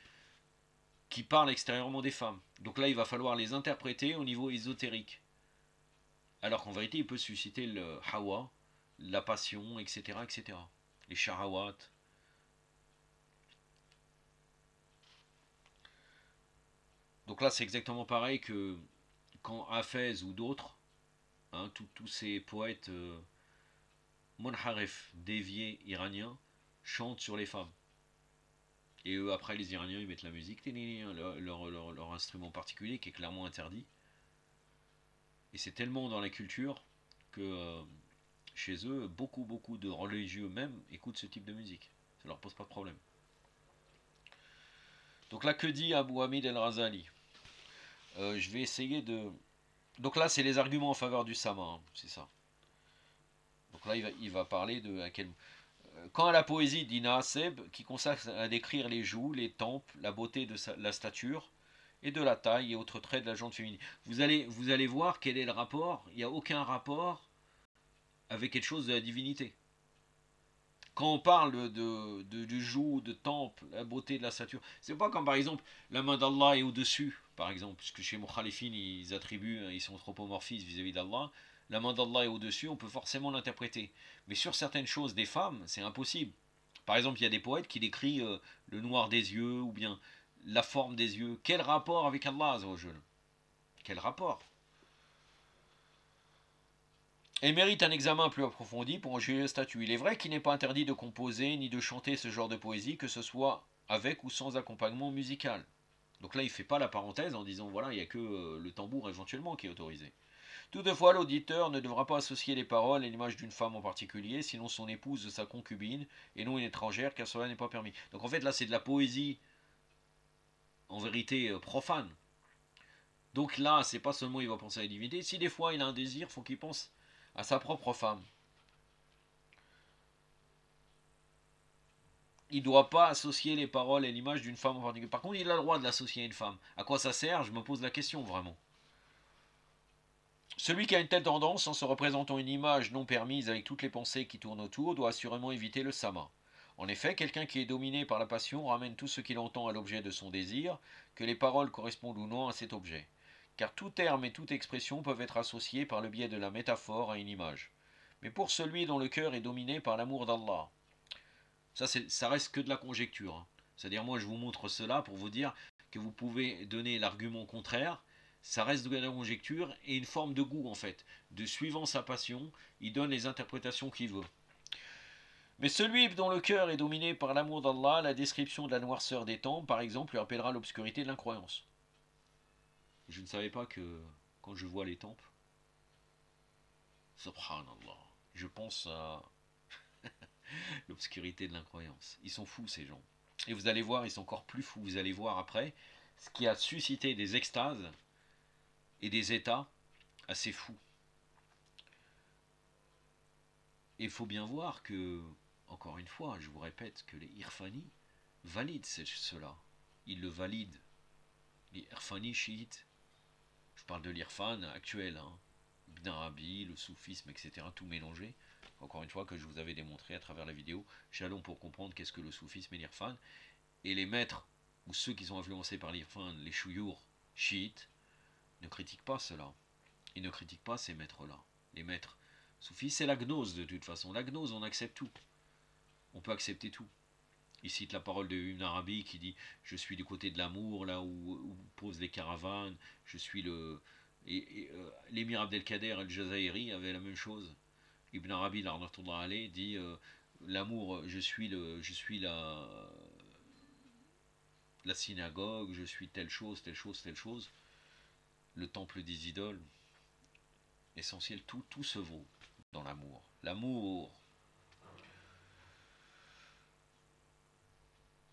qui parlent extérieurement des femmes. Donc là, il va falloir les interpréter au niveau ésotérique. Alors qu'en vérité, il peut susciter le hawa, la passion, etc., etc. Les shahawat. Donc là, c'est exactement pareil que quand Hafez ou d'autres, hein, tous ces poètes monharef, déviés iraniens, chantent sur les femmes. Et eux, après, les Iraniens, ils mettent la musique, leur instrument particulier qui est clairement interdit. Et c'est tellement dans la culture que chez eux, beaucoup de religieux même écoutent ce type de musique. Ça leur pose pas de problème. Donc là, que dit Abu Hamid el-Razali? Je vais essayer de... Donc là, c'est les arguments en faveur du sama, hein, c'est ça. Donc là, il va parler de... Quand à la poésie d'Ina Seb, qui consacre à décrire les joues, les tempes, la beauté de la stature, et de la taille et autres traits de la jante féminine. Vous allez voir quel est le rapport. Il n'y a aucun rapport avec quelque chose de la divinité. Quand on parle du joug, de temple, la beauté de la stature, c'est pas comme par exemple la main d'Allah est au-dessus, par exemple, puisque chez Mukhalifin ils attribuent, ils sont anthropomorphistes vis-à-vis d'Allah. La main d'Allah est au-dessus, on peut forcément l'interpréter. Mais sur certaines choses des femmes, c'est impossible. Par exemple, il y a des poètes qui décrivent le noir des yeux ou bien la forme des yeux. Quel rapport avec Allah Azzawajal? Quel rapport? Et mérite un examen plus approfondi pour en juger le statut. Il est vrai qu'il n'est pas interdit de composer ni de chanter ce genre de poésie, que ce soit avec ou sans accompagnement musical. Donc là, il ne fait pas la parenthèse en disant voilà, il n'y a que le tambour éventuellement qui est autorisé. Toutefois, l'auditeur ne devra pas associer les paroles et l'image d'une femme en particulier, sinon son épouse de sa concubine, et non une étrangère, car cela n'est pas permis. Donc en fait, là, c'est de la poésie, en vérité, profane. Donc là, c'est pas seulement il va penser à la divinité, si des fois il a un désir, il faut qu'il pense à sa propre femme. Il ne doit pas associer les paroles et l'image d'une femme en particulier. Par contre, il a le droit de l'associer à une femme. À quoi ça sert? Je me pose la question, vraiment. Celui qui a une telle tendance, en se représentant une image non permise avec toutes les pensées qui tournent autour, doit assurément éviter le sama. En effet, quelqu'un qui est dominé par la passion ramène tout ce qu'il entend à l'objet de son désir, que les paroles correspondent ou non à cet objet. Car tout terme et toute expression peuvent être associés par le biais de la métaphore à une image. Mais pour celui dont le cœur est dominé par l'amour d'Allah, ça reste que de la conjecture. Hein. C'est-à-dire, moi, je vous montre cela pour vous dire que vous pouvez donner l'argument contraire. Ça reste de la conjecture et une forme de goût, en fait. De suivant sa passion, il donne les interprétations qu'il veut. Mais celui dont le cœur est dominé par l'amour d'Allah, la description de la noirceur des temps, par exemple, lui rappellera l'obscurité de l'incroyance. Je ne savais pas que quand je vois les temples, subhanallah, je pense à l'obscurité de l'incroyance. Ils sont fous, ces gens. Et vous allez voir, ils sont encore plus fous. Vous allez voir après ce qui a suscité des extases et des états assez fous. Et il faut bien voir que, encore une fois, je vous répète que les Irfani valident cela. Ils le valident. Les Irfani chiites, je parle de l'Irfan actuel, hein, Ibn Arabi, le soufisme, etc., tout mélangé. Encore une fois, que je vous avais démontré à travers la vidéo, jalons pour comprendre qu'est-ce que le soufisme et l'Irfan. Et les maîtres, ou ceux qui sont influencés par l'Irfan, les chouyours chiites, ne critiquent pas cela. Ils ne critiquent pas ces maîtres-là. Les maîtres Soufi, c'est la gnose de toute façon. La gnose, on accepte tout. On peut accepter tout. Il cite la parole de Ibn Arabi qui dit je suis du côté de l'amour, là où posent les caravanes, je suis le. L'émir Abdelkader al-Jazairi avait la même chose. Ibn Arabi, l'arnatullah alayh, dit l'amour, je suis la synagogue, je suis telle chose, telle chose, telle chose, le temple des idoles. Essentiel, tout se vaut dans l'amour. L'amour.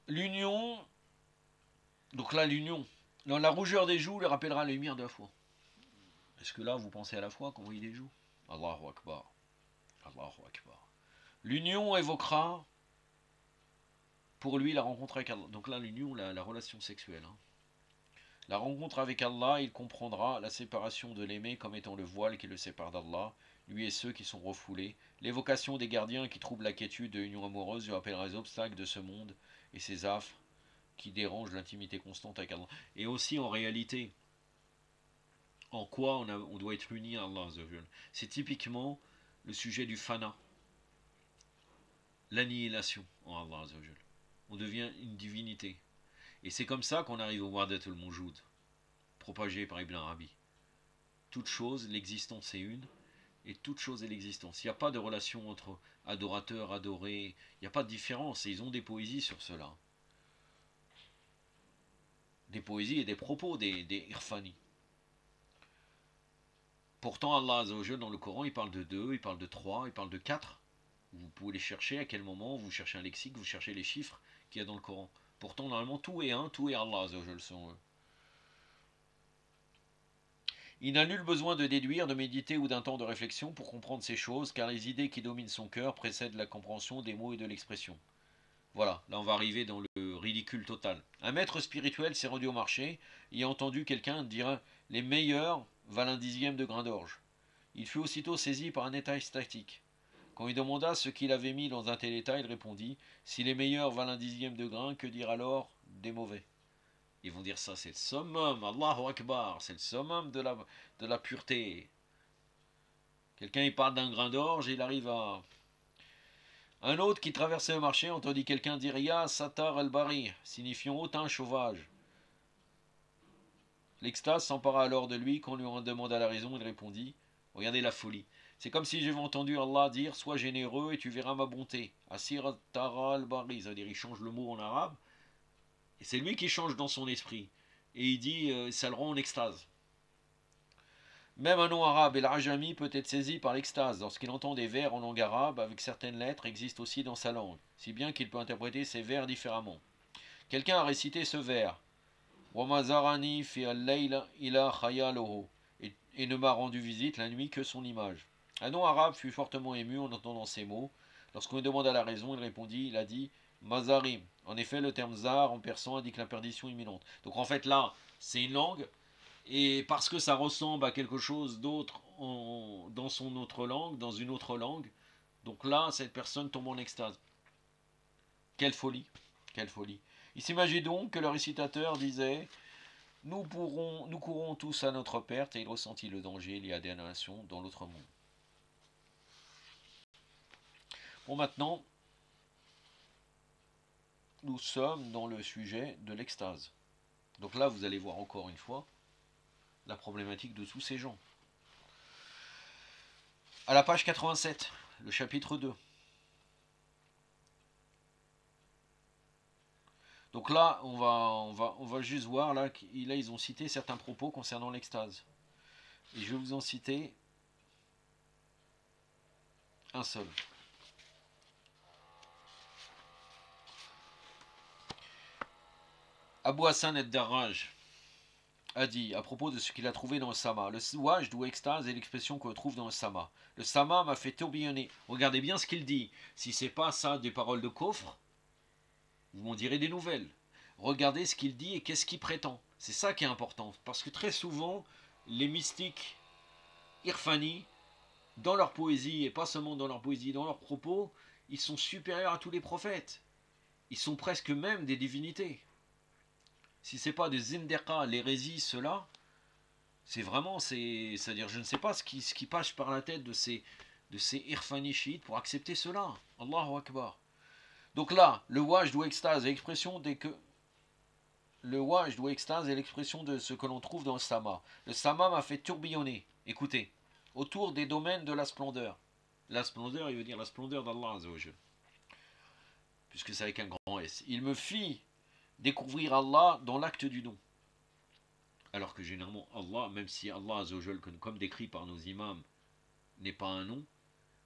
L'union. Donc là, l'union. Dans la rougeur des joues, lui rappellera la lumière de la foi. Est-ce que là, vous pensez à la foi quand vous voyez des joues? Allahu Akbar. Allahu Akbar. L'union évoquera pour lui la rencontre avec Allah. Donc là, l'union, la relation sexuelle. Hein. La rencontre avec Allah, il comprendra la séparation de l'aimé comme étant le voile qui le sépare d'Allah, lui et ceux qui sont refoulés. L'évocation des gardiens qui troublent la quiétude de l'union amoureuse lui rappellera les obstacles de ce monde et ses affres qui dérangent l'intimité constante avec Allah. Et aussi en réalité, en quoi on doit être uni à Allah. C'est typiquement le sujet du fana, l'annihilation en Allah. On devient une divinité. Et c'est comme ça qu'on arrive au Wardat al-Moujoud, propagé par Ibn Arabi. Toute chose, l'existence est une, et toute chose est l'existence. Il n'y a pas de relation entre adorateur, adoré, il n'y a pas de différence, et ils ont des poésies sur cela. Des poésies et des propos, des irfani. Pourtant, Allah Azzawajal, dans le Coran, il parle de 2, il parle de 3, il parle de 4. Vous pouvez les chercher à quel moment, vous cherchez un lexique, vous cherchez les chiffres qu'il y a dans le Coran. Pourtant, normalement, tout est un, tout est Allah Azzawajal selon eux. Il n'a nul besoin de déduire, de méditer ou d'un temps de réflexion pour comprendre ces choses, car les idées qui dominent son cœur précèdent la compréhension des mots et de l'expression. Voilà, là on va arriver dans le ridicule total. Un maître spirituel s'est rendu au marché et a entendu quelqu'un dire « Les meilleurs valent un dixième de grain d'orge ». Il fut aussitôt saisi par un état extatique. Quand il demanda ce qu'il avait mis dans un tel état, il répondit « Si les meilleurs valent un dixième de grain, que dire alors des mauvais ?» Ils vont dire ça, c'est le summum, Allahu Akbar, c'est le summum de la pureté. Quelqu'un il parle d'un grain d'orge et il arrive à... Un autre qui traversait le marché entendit quelqu'un dire Ya Satar al-Bari, signifiant hautain sauvage. L'extase s'empara alors de lui. Quand on lui en demanda la raison, il répondit regardez la folie. C'est comme si j'avais entendu Allah dire sois généreux et tu verras ma bonté. Asir Tara al-Bari, c'est-à-dire il change le mot en arabe. Et c'est lui qui change dans son esprit. Et il dit ça le rend en extase. Même un nom arabe, el-Ajami, peut être saisi par l'extase. Lorsqu'il entend des vers en langue arabe, avec certaines lettres, existent aussi dans sa langue, si bien qu'il peut interpréter ces vers différemment. Quelqu'un a récité ce vers Wamazarani fi al-layla ila khayaloho et ne m'a rendu visite la nuit que son image. Un nom arabe fut fortement ému en entendant ces mots. Lorsqu'on lui demanda la raison, il répondit il a dit Mazarim. En effet, le terme zar en persan indique la perdition imminente. Donc en fait, là, c'est une langue. Et parce que ça ressemble à quelque chose d'autre dans son autre langue, dans une autre langue, donc là, cette personne tombe en extase. Quelle folie, quelle folie. Il s'imagine donc que le récitateur disait nous courons tous à notre perte, et il ressentit le danger lié à des nations dans l'autre monde. Bon, maintenant, nous sommes dans le sujet de l'extase. Donc là, vous allez voir encore une fois la problématique de tous ces gens. À la page 87, le chapitre 2. Donc là, on va juste voir, là, ils ont cité certains propos concernant l'extase. Et je vais vous en citer un seul. Abu Hassan ad-Darraj a dit à propos de ce qu'il a trouvé dans le Sama. Le wajd ou extase est l'expression qu'on trouve dans le Sama. Le Sama m'a fait tourbillonner. Regardez bien ce qu'il dit. Si c'est pas ça des paroles de coffre, vous m'en direz des nouvelles. Regardez ce qu'il dit et qu'est-ce qu'il prétend. C'est ça qui est important. Parce que très souvent, les mystiques irfani, dans leur poésie, et pas seulement dans leur poésie, dans leurs propos, ils sont supérieurs à tous les prophètes. Ils sont presque même des divinités. Si c'est pas des zindeqa, l'hérésie, cela, c'est vraiment, c'est-à-dire, je ne sais pas ce qui passe par la tête de ces de ces irfani chiites pour accepter cela. Allahu Akbar. Donc là, le wajd ou extase est l'expression de ce que l'on trouve dans le sama. Le sama m'a fait tourbillonner, écoutez, autour des domaines de la splendeur. La splendeur, il veut dire la splendeur d'Allah Azzawajal, puisque c'est avec un grand S. Il me fit découvrir Allah dans l'acte du don. Alors que généralement, Allah, même si Allah Azzawajal, comme décrit par nos imams, n'est pas un nom,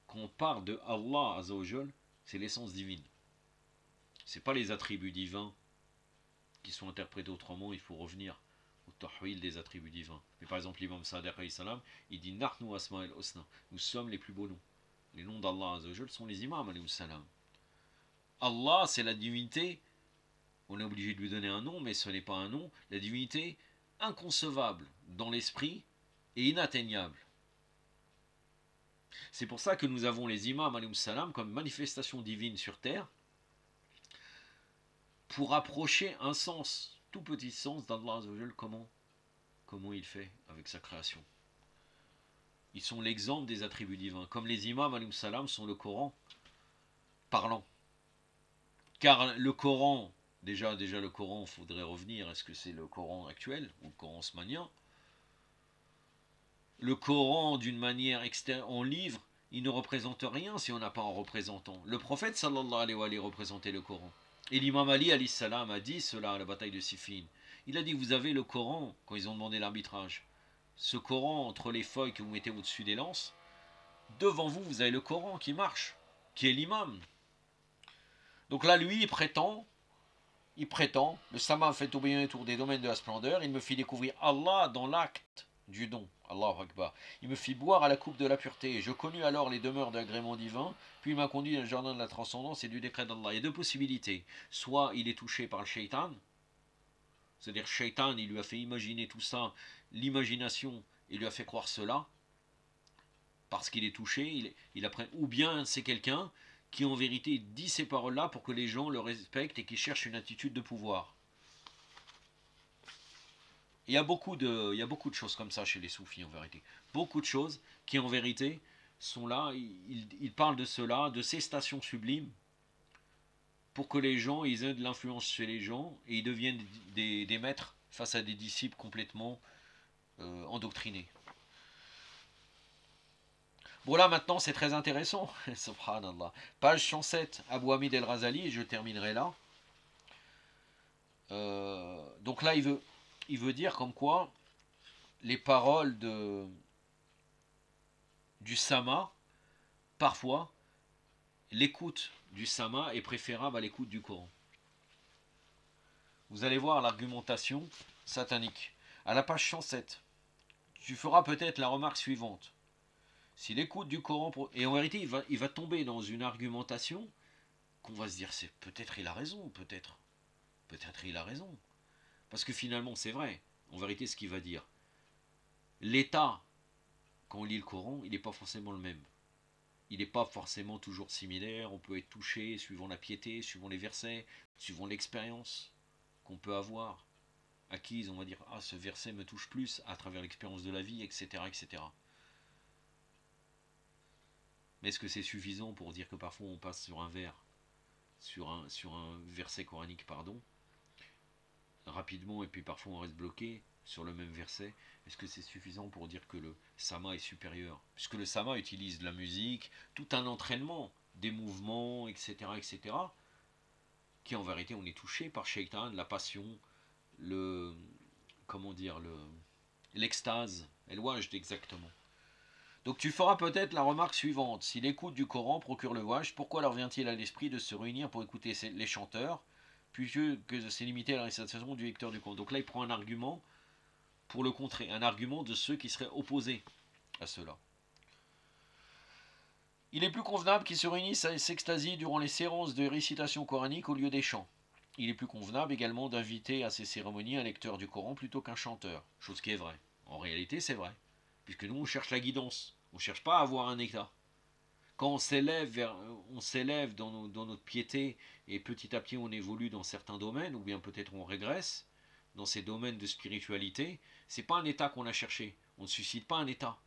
quand on parle de Allah Azzawajal, c'est l'essence divine. Ce n'est pas les attributs divins qui sont interprétés autrement, il faut revenir au tahwil des attributs divins. Mais par exemple, l'imam Sadiq alayhi salam, il dit Nahnu asma'il husna, nous sommes les plus beaux noms. Les noms d'Allah Azzawajal sont les imams alayhi salam. Allah, c'est la divinité, on est obligé de lui donner un nom, mais ce n'est pas un nom, la divinité inconcevable dans l'esprit et inatteignable. C'est pour ça que nous avons les imams alayhi salam comme manifestation divine sur terre, pour approcher un sens, tout petit sens d'Allah Azzawajal, comment il fait avec sa création. Ils sont l'exemple des attributs divins, comme les imams alayhi salam sont le Coran parlant. Car le Coran, déjà le Coran, il faudrait revenir, est-ce que c'est le Coran actuel ou le Coran osmanien? Le Coran, d'une manière externe, en livre, il ne représente rien si on n'a pas un représentant. Le prophète sallallahu alayhi wa sallam représentait le Coran. Et l'imam Ali alayhi salam a dit cela à la bataille de Siffin. Il a dit, vous avez le Coran, quand ils ont demandé l'arbitrage. Ce Coran, entre les feuilles que vous mettez au-dessus des lances, devant vous, vous avez le Coran qui marche, qui est l'imam. Donc là, lui, il prétend, le sama fait tourbillonner autour des domaines de la splendeur, il me fit découvrir Allah dans l'acte du don. Allahu Akbar. Il me fit boire à la coupe de la pureté. Je connus alors les demeures d'agrément divin, puis il m'a conduit dans le jardin de la transcendance et du décret d'Allah. Il y a deux possibilités. Soit il est touché par le shaitan, c'est-à-dire shaitan, il lui a fait imaginer tout ça, l'imagination, il lui a fait croire cela, parce qu'il est touché, il apprend. Ou bien c'est quelqu'un qui en vérité dit ces paroles-là pour que les gens le respectent et qui cherche une attitude de pouvoir. Il y a beaucoup de choses comme ça chez les soufis en vérité. Beaucoup de choses qui en vérité sont là, ils parlent de cela, de ces stations sublimes, pour que les gens ils aient de l'influence chez les gens et ils deviennent des maîtres face à des disciples complètement endoctrinés. Bon là maintenant c'est très intéressant, subhanallah. Page 107, Abu Hamid el-Razali, et je terminerai là. Donc là il veut dire comme quoi les paroles du sama, parfois, l'écoute du sama est préférable à l'écoute du Coran. Vous allez voir l'argumentation satanique. À la page 107, tu feras peut-être la remarque suivante. Si l'écoute du Coran... Et en vérité, il va tomber dans une argumentation qu'on va se dire, c'est peut-être il a raison, peut-être il a raison. Parce que finalement, c'est vrai. En vérité, ce qu'il va dire, l'état, quand on lit le Coran, il n'est pas forcément le même. Il n'est pas forcément toujours similaire. On peut être touché suivant la piété, suivant les versets, suivant l'expérience qu'on peut avoir. Acquise, on va dire, ah, ce verset me touche plus à travers l'expérience de la vie, etc., etc. Mais est-ce que c'est suffisant pour dire que parfois on passe sur un vers, sur un verset coranique, pardon, rapidement, et puis parfois on reste bloqué sur le même verset? Est-ce que c'est suffisant pour dire que le sama est supérieur? Puisque le sama utilise de la musique, tout un entraînement, des mouvements, etc., etc., qui en vérité on est touché par shaitan, la passion, l'extase, el wajd exactement. Donc tu feras peut-être la remarque suivante. Si l'écoute du Coran procure le wajd, pourquoi leur vient-il à l'esprit de se réunir pour écouter les chanteurs, puisque que c'est limité à la récitation du lecteur du Coran? Donc là il prend un argument pour le contrer, un argument de ceux qui seraient opposés à cela. Il est plus convenable qu'ils se réunissent et s'extasient durant les séances de récitation coranique au lieu des chants. Il est plus convenable également d'inviter à ces cérémonies un lecteur du Coran plutôt qu'un chanteur, chose qui est vraie. En réalité c'est vrai, puisque nous on cherche la guidance, on ne cherche pas à avoir un état. Quand on s'élève dans notre piété et petit à petit on évolue dans certains domaines, ou bien peut-être on régresse dans ces domaines de spiritualité, c'est pas un état qu'on a cherché, on ne suscite pas un état.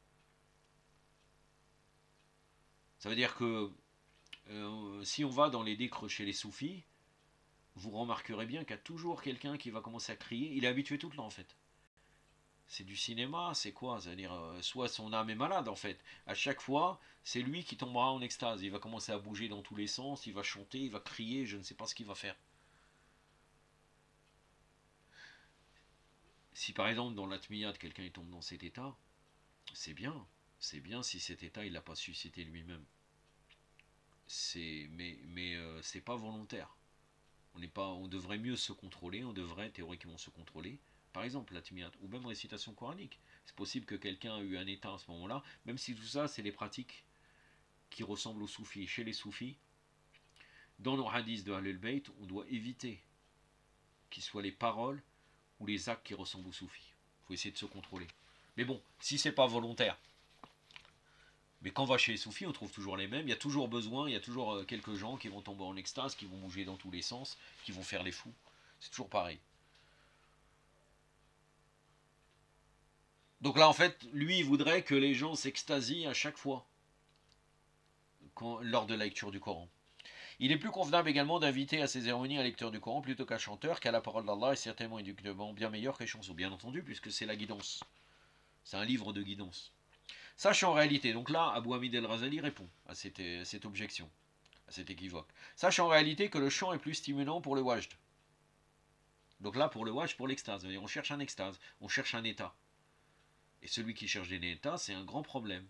Ça veut dire que si on va dans les dhikrs chez les soufis, vous remarquerez bien qu'il y a toujours quelqu'un qui va commencer à crier. Il est habitué tout le temps en fait. C'est du cinéma, c'est quoi? C'est-à-dire, soit son âme est malade en fait. À chaque fois, c'est lui qui tombera en extase. Il va commencer à bouger dans tous les sens, il va chanter, il va crier, je ne sais pas ce qu'il va faire. Si par exemple dans l'atmiyat, quelqu'un tombe dans cet état, c'est bien. C'est bien si cet état il l'a pas suscité lui-même. Mais c'est pas volontaire. On devrait mieux se contrôler, on devrait théoriquement se contrôler. Par exemple, la timiyat, ou même récitation coranique. C'est possible que quelqu'un a eu un état à ce moment-là, même si tout ça, c'est des pratiques qui ressemblent aux soufis. Chez les soufis, dans nos hadiths de Ahlul Bayt, on doit éviter qu'ils soient les paroles ou les actes qui ressemblent aux soufis. Il faut essayer de se contrôler. Mais bon, si c'est pas volontaire, mais quand on va chez les soufis, on trouve toujours les mêmes. Il y a toujours besoin, il y a toujours quelques gens qui vont tomber en extase, qui vont bouger dans tous les sens, qui vont faire les fous. C'est toujours pareil. Donc là, en fait, lui, il voudrait que les gens s'extasient à chaque fois lors de la lecture du Coran. Il est plus convenable également d'inviter à ces cérémonies un lecteur du Coran plutôt qu'un chanteur, car la parole d'Allah est certainement éducativement bien meilleure que les chansons, bien entendu, puisque c'est la guidance. C'est un livre de guidance. Sache en réalité, donc là, Abu Hamid el-Razali répond à cette objection, à cet équivoque. Sache en réalité que le chant est plus stimulant pour le wajd. Donc là, pour le wajd, pour l'extase. On cherche un extase, on cherche un état. Et celui qui cherche des états, c'est un grand problème.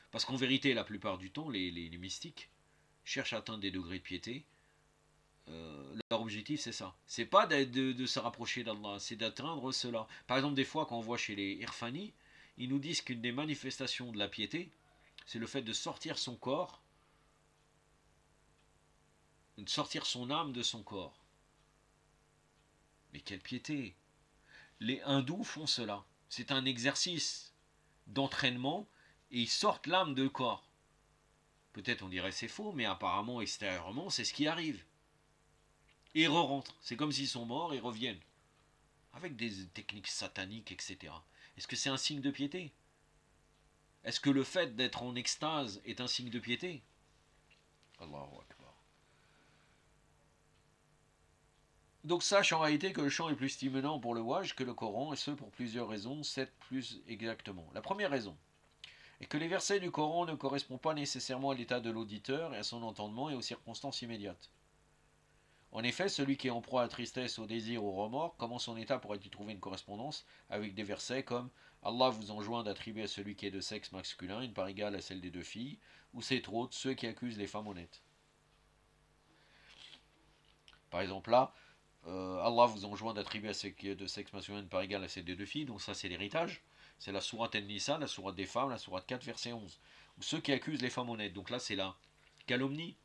Parce qu'en vérité, la plupart du temps, les mystiques cherchent à atteindre des degrés de piété. Leur objectif, c'est ça. C'est pas de se rapprocher d'Allah, c'est d'atteindre cela. Par exemple, des fois, quand on voit chez les Irfani, ils nous disent qu'une des manifestations de la piété, c'est le fait de sortir son corps, de sortir son âme de son corps. Mais quelle piété! Les hindous font cela. C'est un exercice d'entraînement et ils sortent l'âme de corps. Peut-être on dirait c'est faux, mais apparemment extérieurement c'est ce qui arrive. Et ils re-rentrent. C'est comme s'ils sont morts et reviennent. Avec des techniques sataniques, etc. Est-ce que c'est un signe de piété? Est-ce que le fait d'être en extase est un signe de piété? Allahu Akbar. Donc sache en réalité que le chant est plus stimulant pour le wajh que le Coran, et ce pour plusieurs raisons, 7 plus exactement. La première raison est que les versets du Coran ne correspondent pas nécessairement à l'état de l'auditeur et à son entendement et aux circonstances immédiates. En effet, celui qui est en proie à la tristesse, au désir, au remords, comment son état pourrait-il trouver une correspondance avec des versets comme Allah vous enjoint d'attribuer à celui qui est de sexe masculin une part égale à celle des deux filles, ou c'est autres, ceux qui accusent les femmes honnêtes. Par exemple là, Allah vous enjoint d'attribuer à celui qui est de sexe masculin une part égale à celle des deux filles, donc ça c'est l'héritage. C'est la sourate An-Nisa, la sourate des femmes, la sourate 4, verset 11. Ou ceux qui accusent les femmes honnêtes, donc là c'est la calomnie.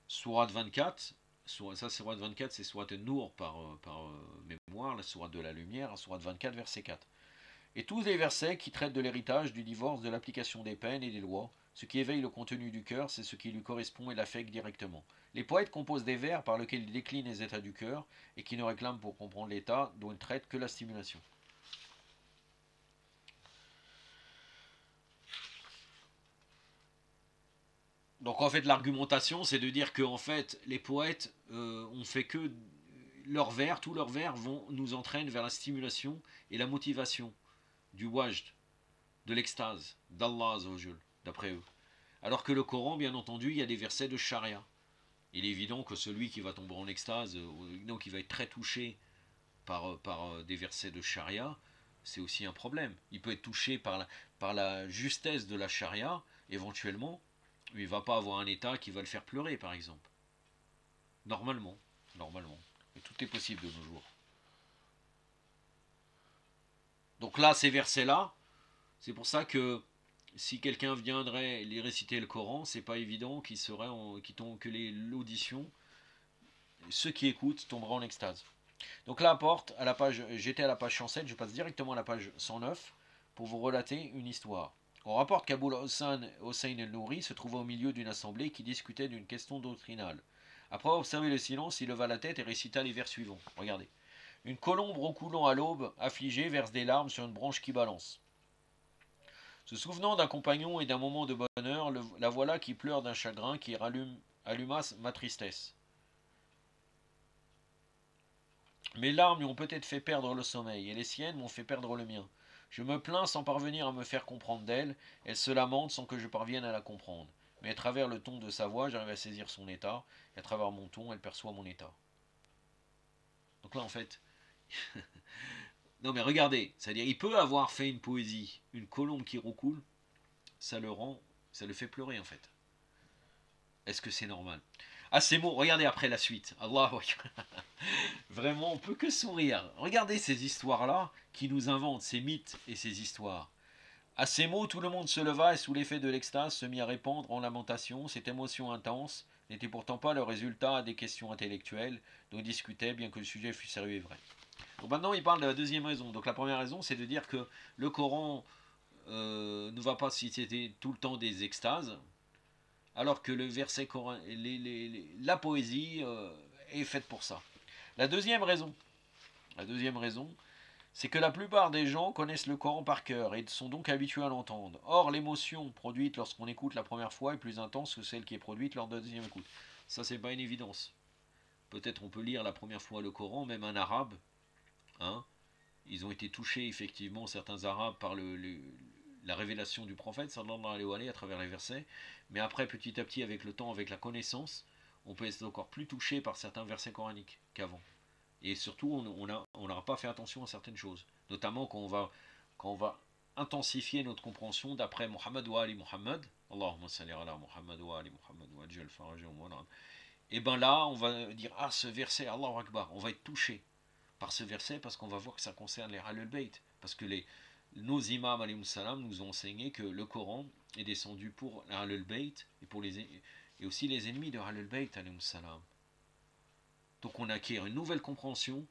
Sourate 24, ça sourate 24 c'est sourate Nour par mémoire, la sourate de la lumière, sourate 24 verset 4. Et tous les versets qui traitent de l'héritage, du divorce, de l'application des peines et des lois, ce qui éveille le contenu du cœur, c'est ce qui lui correspond et l'affecte directement. Les poètes composent des vers par lesquels ils déclinent les états du cœur et qui ne réclament pour comprendre l'état dont ils traitent que la stimulation. Donc en fait l'argumentation c'est de dire que en fait les poètes ont fait que leurs vers, tous leurs vers nous entraînent vers la stimulation et la motivation du wajd, de l'extase, d'Allah Azzawajal, d'après eux. Alors que le Coran, bien entendu, il y a des versets de charia. Il est évident que celui qui va tomber en extase, donc qui va être très touché par des versets de charia, c'est aussi un problème. Il peut être touché par la justesse de la charia, éventuellement, mais il ne va pas avoir un état qui va le faire pleurer, par exemple. Normalement. Et tout est possible de nos jours. Donc là, ces versets-là, c'est pour ça que si quelqu'un viendrait les réciter le Coran, c'est pas évident que l'audition, ceux qui écoutent tomberont en extase. Donc là, j'étais à la page 107, je passe directement à la page 109 pour vous relater une histoire. On rapporte qu'Aboul Hossein el-Nouri se trouvait au milieu d'une assemblée qui discutait d'une question doctrinale. Après avoir observé le silence, il leva la tête et récita les vers suivants. Regardez. Une colombe roucoulant à l'aube, affligée, verse des larmes sur une branche qui balance. Se souvenant d'un compagnon et d'un moment de bonheur, la voilà qui pleure d'un chagrin qui alluma ma tristesse. Mes larmes lui ont peut-être fait perdre le sommeil, et les siennes m'ont fait perdre le mien. Je me plains sans parvenir à me faire comprendre d'elle, elle se lamente sans que je parvienne à la comprendre. Mais à travers le ton de sa voix, j'arrive à saisir son état, et à travers mon ton, elle perçoit mon état. Donc là, en fait, non mais regardez, c'est-à-dire, il peut avoir fait une poésie, une colombe qui roucoule, ça le fait pleurer en fait. Est-ce que c'est normal? Ah, ces mots, regardez après la suite. Allah, vraiment, on peut que sourire. Regardez ces histoires-là qui nous inventent, ces mythes et ces histoires. À ces mots, tout le monde se leva et sous l'effet de l'extase se mit à répandre en lamentation. Cette émotion intense n'était pourtant pas le résultat des questions intellectuelles dont ils discutaient, bien que le sujet fût sérieux et vrai. Donc maintenant, il parle de la deuxième raison. Donc la première raison, c'est de dire que le Coran ne va pas citer tout le temps des extases, alors que le verset coran, la poésie est faite pour ça. La deuxième raison, c'est que la plupart des gens connaissent le Coran par cœur et sont donc habitués à l'entendre. Or, l'émotion produite lorsqu'on écoute la première fois est plus intense que celle qui est produite lors de la deuxième écoute. Ça, c'est pas une évidence. Peut-être on peut lire la première fois le Coran, même un arabe. Hein, ils ont été touchés, effectivement, certains arabes, par la révélation du prophète, sallallahu alayhi wa alayhi, à travers les versets. Mais après, petit à petit, avec le temps, avec la connaissance, on peut être encore plus touché par certains versets coraniques qu'avant. Et surtout, on n'aura pas fait attention à certaines choses. Notamment quand on va intensifier notre compréhension d'après Muhammad wa Ali Muhammad. Allahumma salli ala Muhammad wa Ali Muhammad wa ajal farajahum wa na'am. Et ben là, on va dire, ah, ce verset, Allahu Akbar, on va être touché par ce verset parce qu'on va voir que ça concerne les Ahlul Bayt. Parce que nos imams alayhi salam nous ont enseigné que le Coran est descendu pour les Ahlul Bayt et aussi les ennemis de Ahlul Bayt alayhi salam. Donc on acquiert une nouvelle compréhension.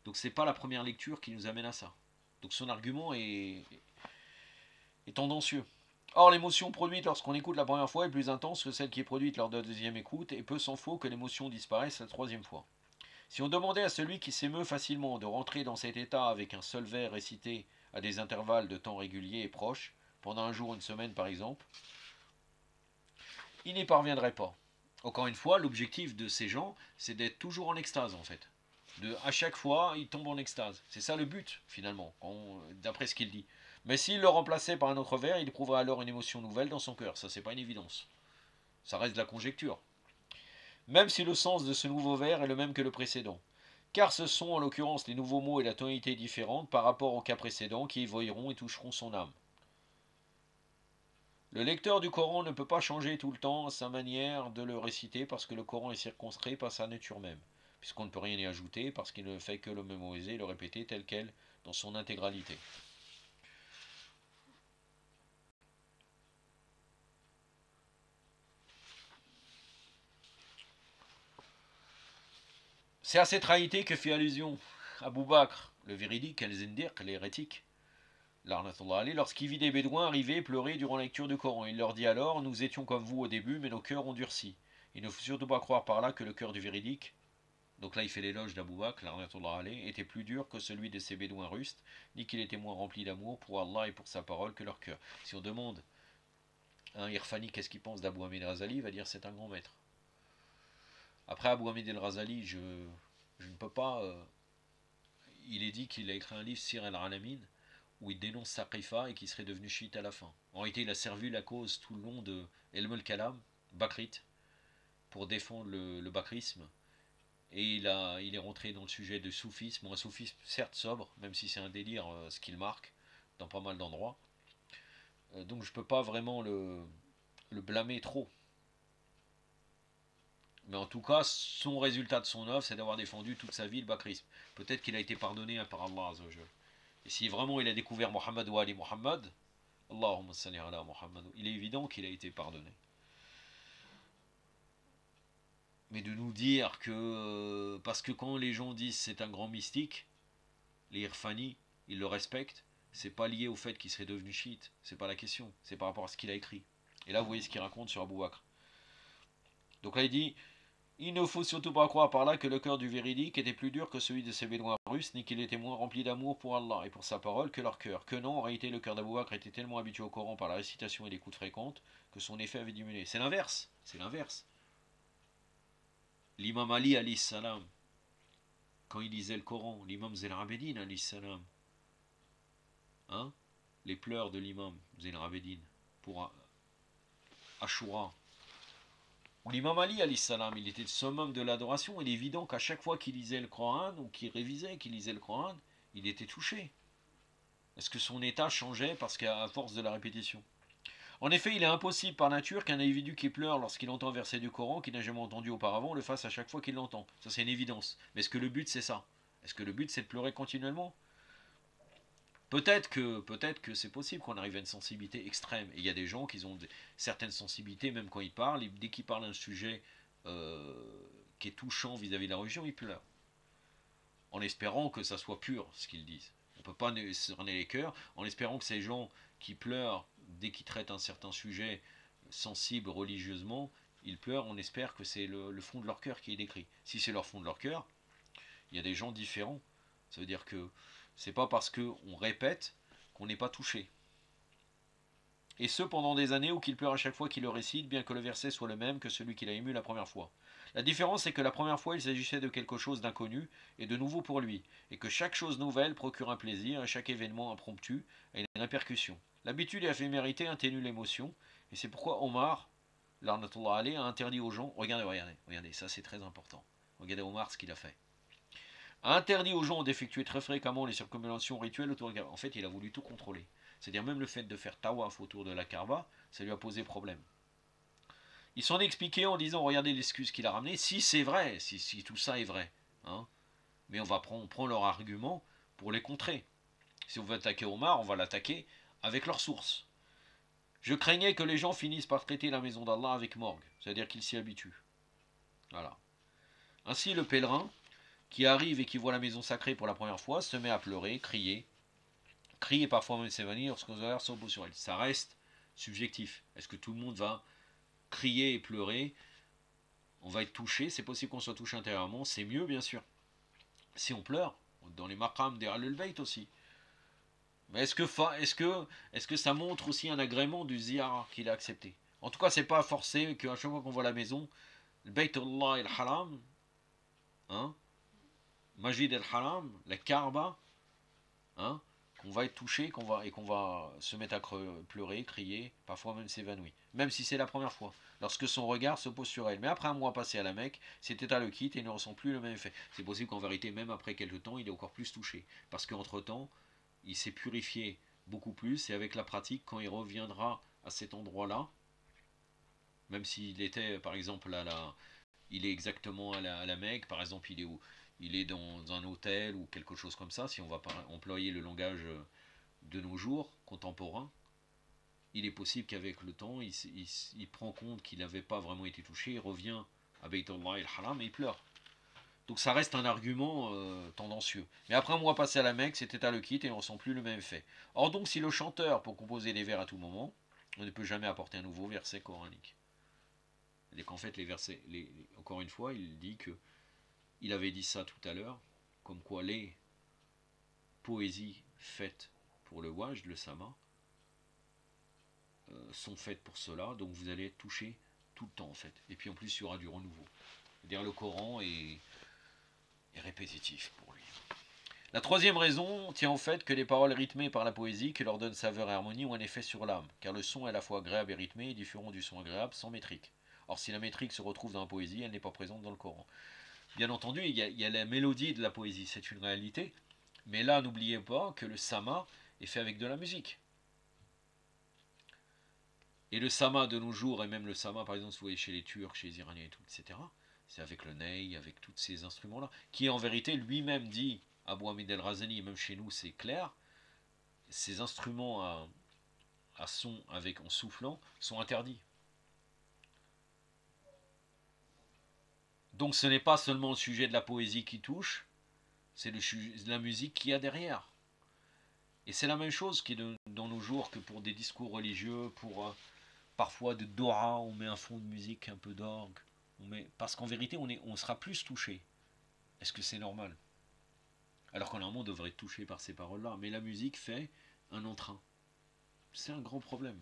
Donc c'est pas la première lecture qui nous amène à ça. Donc son argument est tendancieux. Or, l'émotion produite lorsqu'on écoute la première fois est plus intense que celle qui est produite lors de la deuxième écoute, et peu s'en faut que l'émotion disparaisse la troisième fois. Si on demandait à celui qui s'émeut facilement de rentrer dans cet état avec un seul vers récité à des intervalles de temps réguliers et proches, pendant un jour, une semaine par exemple, il n'y parviendrait pas. Encore une fois, l'objectif de ces gens, c'est d'être toujours en extase en fait. À chaque fois, ils tombent en extase. C'est ça le but, finalement, d'après ce qu'il dit. Mais s'il le remplaçait par un autre vers, il éprouverait alors une émotion nouvelle dans son cœur. Ça, c'est pas une évidence. Ça reste de la conjecture. Même si le sens de ce nouveau vers est le même que le précédent. Car ce sont en l'occurrence les nouveaux mots et la tonalité différente par rapport au cas précédent qui évoqueront et toucheront son âme. Le lecteur du Coran ne peut pas changer tout le temps sa manière de le réciter parce que le Coran est circonscrit par sa nature même, puisqu'on ne peut rien y ajouter parce qu'il ne fait que le mémoriser et le répéter tel quel dans son intégralité. C'est à cette réalité que fait allusion Abu Bakr, le véridique, al-Zindiq, l'hérétique, lorsqu'il vit des bédouins arriver et pleurer durant la lecture du Coran. Il leur dit alors, nous étions comme vous au début, mais nos cœurs ont durci. Il ne faut surtout pas croire par là que le cœur du véridique, donc là il fait l'éloge d'Abu Bakr, était plus dur que celui de ces bédouins rustes, ni qu'il était moins rempli d'amour pour Allah et pour sa parole que leur cœur. Si on demande à un Irfani qu'est-ce qu'il pense d'Abu Hamid al-Razali, il va dire c'est un grand maître. Après Abu Hamid al-Razali, je ne peux pas... il est dit qu'il a écrit un livre, Sir al-Alamin, où il dénonce Saqifa et qu'il serait devenu chiite à la fin. En réalité, il a servi la cause tout le long de Ilm al-Kalam, Bakrite, pour défendre le bakrisme. Et il est rentré dans le sujet du soufisme, un soufisme certes sobre, même si c'est un délire ce qu'il marque dans pas mal d'endroits. Donc je ne peux pas vraiment le blâmer trop. Mais en tout cas, son résultat de son œuvre, c'est d'avoir défendu toute sa vie le bakrisme. Peut-être qu'il a été pardonné par Allah Azzawajal. Et si vraiment il a découvert Muhammad wa Ali Muhammad, Allahumma salli ala Muhammad, il est évident qu'il a été pardonné. Mais de nous dire que, parce que quand les gens disent c'est un grand mystique, les Irfani, ils le respectent, c'est pas lié au fait qu'il serait devenu chiite, c'est pas la question, c'est par rapport à ce qu'il a écrit. Et là vous voyez ce qu'il raconte sur Abu Bakr. Donc là il dit, Il ne faut surtout pas croire par là que le cœur du véridique était plus dur que celui de ces bédouins russes, ni qu'il était moins rempli d'amour pour Allah et pour sa parole que leur cœur. Que non, en réalité, le cœur d'Abou Bakr était tellement habitué au Coran par la récitation et l'écoute fréquente que son effet avait diminué. C'est l'inverse, c'est l'inverse. L'imam Ali, alayhi salam, quand il lisait le Coran, l'imam Zayn al-Abidin, alayhi salam, hein, les pleurs de l'imam Zayn al-Abidin pour Ashura, ou l'imam Ali, alayhi salam, il était le summum de l'adoration. Il est évident qu'à chaque fois qu'il lisait le Coran, ou qu'il révisait, qu'il lisait le Coran, il était touché. Est-ce que son état changeait parce qu'à force de la répétition? En effet, il est impossible par nature qu'un individu qui pleure lorsqu'il entend un verset du Coran qu'il n'a jamais entendu auparavant le fasse à chaque fois qu'il l'entend. Ça, c'est une évidence. Mais est-ce que le but, c'est ça? Est-ce que le but, c'est de pleurer continuellement? Peut-être que c'est possible qu'on arrive à une sensibilité extrême. Et il y a des gens qui ont certaines sensibilités, même quand ils parlent, et dès qu'ils parlent d'un sujet euh, qui est touchant vis-à-vis de la religion, ils pleurent. En espérant que ça soit pur, ce qu'ils disent. On ne peut pas cerner les cœurs, en espérant que ces gens qui pleurent dès qu'ils traitent un certain sujet sensible religieusement, ils pleurent, on espère que c'est le fond de leur cœur qui est décrit. Si c'est leur fond de leur cœur, il y a des gens différents. Ça veut dire que c'est pas parce qu'on répète qu'on n'est pas touché. Et ce pendant des années où qu'il pleure à chaque fois qu'il le récite, bien que le verset soit le même que celui qu'il a ému la première fois. La différence est que la première fois il s'agissait de quelque chose d'inconnu et de nouveau pour lui, et que chaque chose nouvelle procure un plaisir, et chaque événement impromptu a une répercussion. L'habitude et la fémérité atténuent l'émotion, et c'est pourquoi Omar, l'arnatullah alayhi, a interdit aux gens, regardez, ça c'est très important, regardez Omar ce qu'il a fait, a interdit aux gens d'effectuer très fréquemment les circonvallations rituelles autour de la Kaaba. En fait, il a voulu tout contrôler. C'est-à-dire même le fait de faire tawaf autour de la Kaaba, ça lui a posé problème. Il s'en est expliqué en disant, regardez l'excuse qu'il a ramenée, si c'est vrai, si tout ça est vrai. Hein, mais on prend leur argument pour les contrer. Si on veut attaquer Omar, on va l'attaquer avec leurs sources. Je craignais que les gens finissent par traiter la maison d'Allah avec morgue, c'est-à-dire qu'ils s'y habituent. Voilà. Ainsi, le pèlerin, qui arrive et qui voit la maison sacrée pour la première fois, se met à pleurer, crier parfois même s'évanouir lorsqu'on regarde son beau sur elle. Ça reste subjectif. Est-ce que tout le monde va crier et pleurer? On va être touché, c'est possible qu'on soit touché intérieurement, c'est mieux bien sûr. Si on pleure, dans les maqam des Ahlul Bayt aussi. Mais est-ce que ça montre aussi un agrément du ziyara qu'il a accepté? En tout cas, c'est pas forcé qu'à chaque fois qu'on voit la maison, le Bayt Allah el Haram, hein, Majid el Haram, la Kaaba, hein, qu'on va être touché, qu'on va se mettre à pleurer, crier, parfois même s'évanouir. Même si c'est la première fois, lorsque son regard se pose sur elle. Mais après un mois passé à la Mecque, cet état le quitte et ne ressent plus le même effet. C'est possible qu'en vérité, même après quelques temps, il est encore plus touché. Parce qu'entre-temps, il s'est purifié beaucoup plus, et avec la pratique, quand il reviendra à cet endroit-là, même s'il était, par exemple, il est exactement à la Mecque, par exemple, il est dans un hôtel ou quelque chose comme ça, si on va employer le langage de nos jours, contemporains, il est possible qu'avec le temps, il prend compte qu'il n'avait pas vraiment été touché, il revient à Bayt Allah el-Haram et il pleure. Donc ça reste un argument tendancieux. Mais après un mois passé à la Mecque, cet état le quitte et on ne ressent plus le même effet. Or donc si le chanteur peut composer des vers à tout moment, on ne peut jamais apporter un nouveau verset coranique. Et qu'en fait les versets, encore une fois, il dit que il avait dit ça tout à l'heure, comme quoi les poésies faites pour le Wajd, le Sama, sont faites pour cela, donc vous allez être touché tout le temps en fait. Et puis en plus il y aura du renouveau. C'est-à-dire le Coran est répétitif pour lui. La troisième raison tient au fait que les paroles rythmées par la poésie qui leur donnent saveur et harmonie ont un effet sur l'âme, car le son est à la fois agréable et rythmé et différent du son agréable sans métrique. Or si la métrique se retrouve dans la poésie, elle n'est pas présente dans le Coran. Bien entendu, il y a la mélodie de la poésie, c'est une réalité, mais là n'oubliez pas que le sama est fait avec de la musique. Et le sama de nos jours, et même le sama par exemple, si vous voyez chez les Turcs, chez les Iraniens et tout, etc., c'est avec le ney, avec tous ces instruments-là, qui en vérité lui-même dit, Abu Hamid el-Razani, même chez nous c'est clair, ces instruments à son avec en soufflant sont interdits. Donc ce n'est pas seulement le sujet de la poésie qui touche, c'est la musique qu'il y a derrière. Et c'est la même chose qui dans nos jours que pour des discours religieux, pour parfois de Dora, on met un fond de musique, un peu d'orgue. Parce qu'en vérité, on sera plus touché. Est-ce que c'est normal? Alors que normalement, on devrait être touché par ces paroles-là. Mais la musique fait un entrain. C'est un grand problème.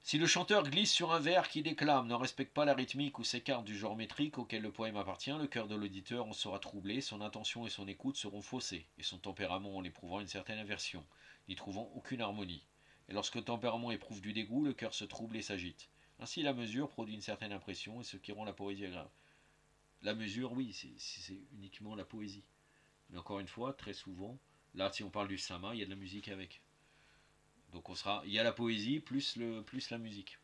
Si le chanteur glisse sur un vers qui déclame, ne respecte pas la rythmique ou s'écarte du genre métrique auquel le poème appartient, le cœur de l'auditeur en sera troublé, son attention et son écoute seront faussées, et son tempérament en éprouvant une certaine aversion, n'y trouvant aucune harmonie. Et lorsque le tempérament éprouve du dégoût, le cœur se trouble et s'agite. Ainsi la mesure produit une certaine impression, et ce qui rend la poésie agréable. La mesure, oui, c'est uniquement la poésie. Mais encore une fois, très souvent, là si on parle du sama, il y a de la musique avec. Donc il y a la poésie plus la musique.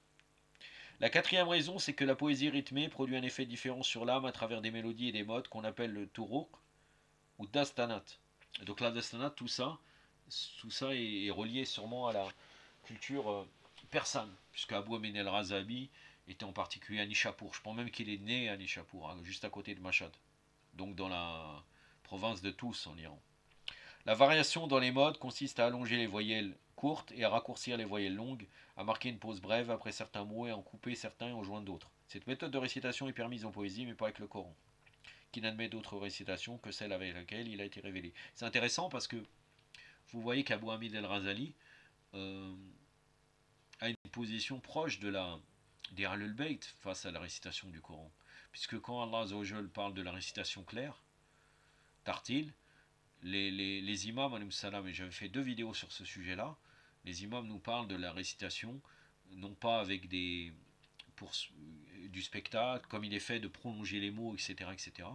La quatrième raison, c'est que la poésie rythmée produit un effet différent sur l'âme à travers des mélodies et des modes qu'on appelle le turuq ou dastanat. Et donc la dastanat, tout ça est relié sûrement à la culture persane, puisque Abu Amin el-Razabi était en particulier à Nishapur. Je pense même qu'il est né à Nishapur, juste à côté de Mashhad, donc dans la province de Tous en Iran. La variation dans les modes consiste à allonger les voyelles courtes et à raccourcir les voyelles longues, à marquer une pause brève après certains mots et à en couper certains et en joindre d'autres. Cette méthode de récitation est permise en poésie, mais pas avec le Coran, qui n'admet d'autre récitation que celle avec laquelle il a été révélé. C'est intéressant parce que vous voyez qu'Abu Hamid el-Razali a une position proche des Ahlul Bayt face à la récitation du Coran. Puisque quand Allah Azzawajal parle de la récitation claire, Tartil, les imams, et j'avais fait 2 vidéos sur ce sujet-là, les imams nous parlent de la récitation, non pas avec du spectacle, comme il est fait de prolonger les mots, etc., etc.,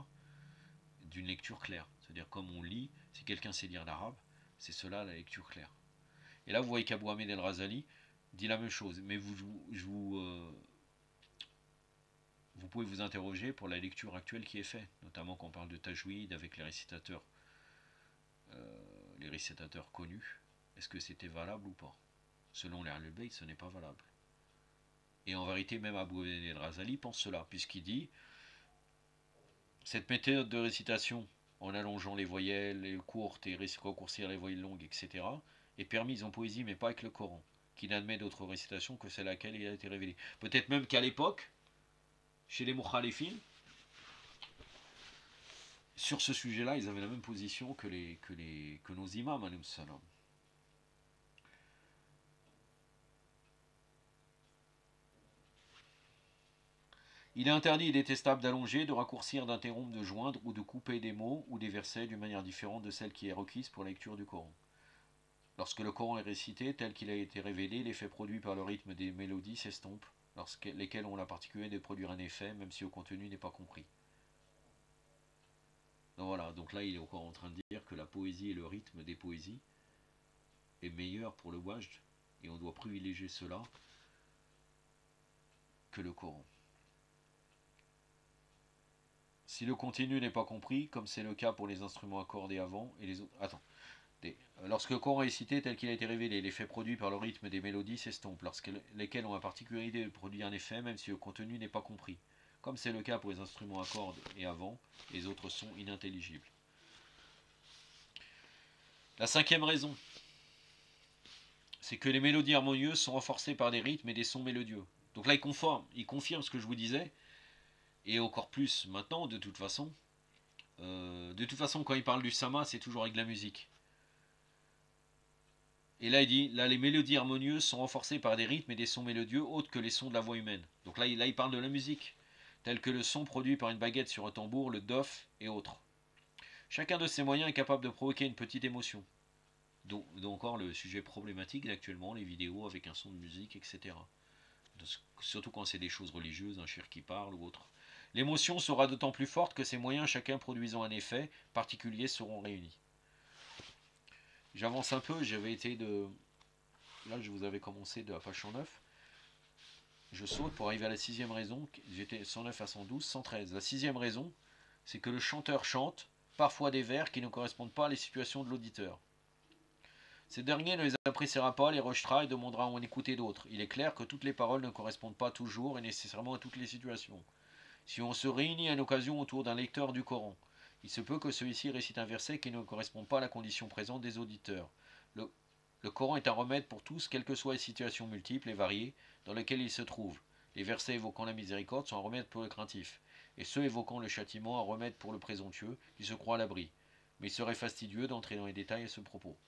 d'une lecture claire. C'est-à-dire comme on lit, si quelqu'un sait lire l'arabe, c'est cela la lecture claire. Et là, vous voyez qu'Abu Hamid el-Razali dit la même chose, mais vous pouvez vous interroger pour la lecture actuelle qui est faite, notamment quand on parle de tajwid avec les récitateurs connus, est-ce que c'était valable ou pas? Selon les Ahlul Bayt, ce n'est pas valable. Et en vérité, même Abu Hamid el-Razali pense cela, puisqu'il dit cette méthode de récitation, en allongeant les voyelles courtes et raccourcir les voyelles longues, etc., est permise en poésie, mais pas avec le Coran, qui n'admet d'autre récitation que celle à laquelle il a été révélé. Peut-être même qu'à l'époque, chez les Mukhalifin, sur ce sujet-là, ils avaient la même position que nos imams, alayhim salam. Il est interdit et détestable d'allonger, de raccourcir, d'interrompre, de joindre ou de couper des mots ou des versets d'une manière différente de celle qui est requise pour la lecture du Coran. Lorsque le Coran est récité tel qu'il a été révélé, l'effet produit par le rythme des mélodies s'estompe, lesquelles ont la particularité de produire un effet, même si le contenu n'est pas compris. Donc voilà, donc là il est encore en train de dire que la poésie et le rythme des poésies est meilleur pour le wajd, et on doit privilégier cela que le Coran. Si le contenu n'est pas compris, comme c'est le cas pour les instruments accordés avant et les autres... Lorsque le Coran est cité tel qu'il a été révélé, l'effet produit par le rythme des mélodies s'estompe, lesquelles ont la particularité de produire un effet même si le contenu n'est pas compris. Comme c'est le cas pour les instruments à cordes et avant, les autres sons inintelligibles. La cinquième raison, c'est que les mélodies harmonieuses sont renforcées par des rythmes et des sons mélodieux. Donc là, il confirme ce que je vous disais, et encore plus maintenant, de toute façon. Quand il parle du sama, c'est toujours avec de la musique. Et là, il dit, là, les mélodies harmonieuses sont renforcées par des rythmes et des sons mélodieux autres que les sons de la voix humaine. Donc là, il parle de la musique, tel que le son produit par une baguette sur un tambour, le dof et autres. Chacun de ces moyens est capable de provoquer une petite émotion. Donc encore le sujet problématique d'actuellement, les vidéos avec un son de musique, etc. Surtout quand c'est des choses religieuses, un shir qui parle ou autre. L'émotion sera d'autant plus forte que ces moyens, chacun produisant un effet particulier, seront réunis. J'avance un peu, j'avais été de... Là, je vous avais commencé de la page 109. Je saute pour arriver à la sixième raison. J'étais 109 à 112, 113. La sixième raison, c'est que le chanteur chante, parfois des vers qui ne correspondent pas à les situations de l'auditeur. Ce dernier ne les appréciera pas, les rejetera et demandera à en écouter d'autres. Il est clair que toutes les paroles ne correspondent pas toujours et nécessairement à toutes les situations. Si on se réunit à une occasion autour d'un lecteur du Coran, il se peut que celui-ci récite un verset qui ne correspond pas à la condition présente des auditeurs. Le Coran est un remède pour tous, quelles que soient les situations multiples et variées dans lesquelles ils se trouvent. Les versets évoquant la miséricorde sont un remède pour le craintif, et ceux évoquant le châtiment un remède pour le présomptueux qui se croit à l'abri. Mais il serait fastidieux d'entrer dans les détails à ce propos.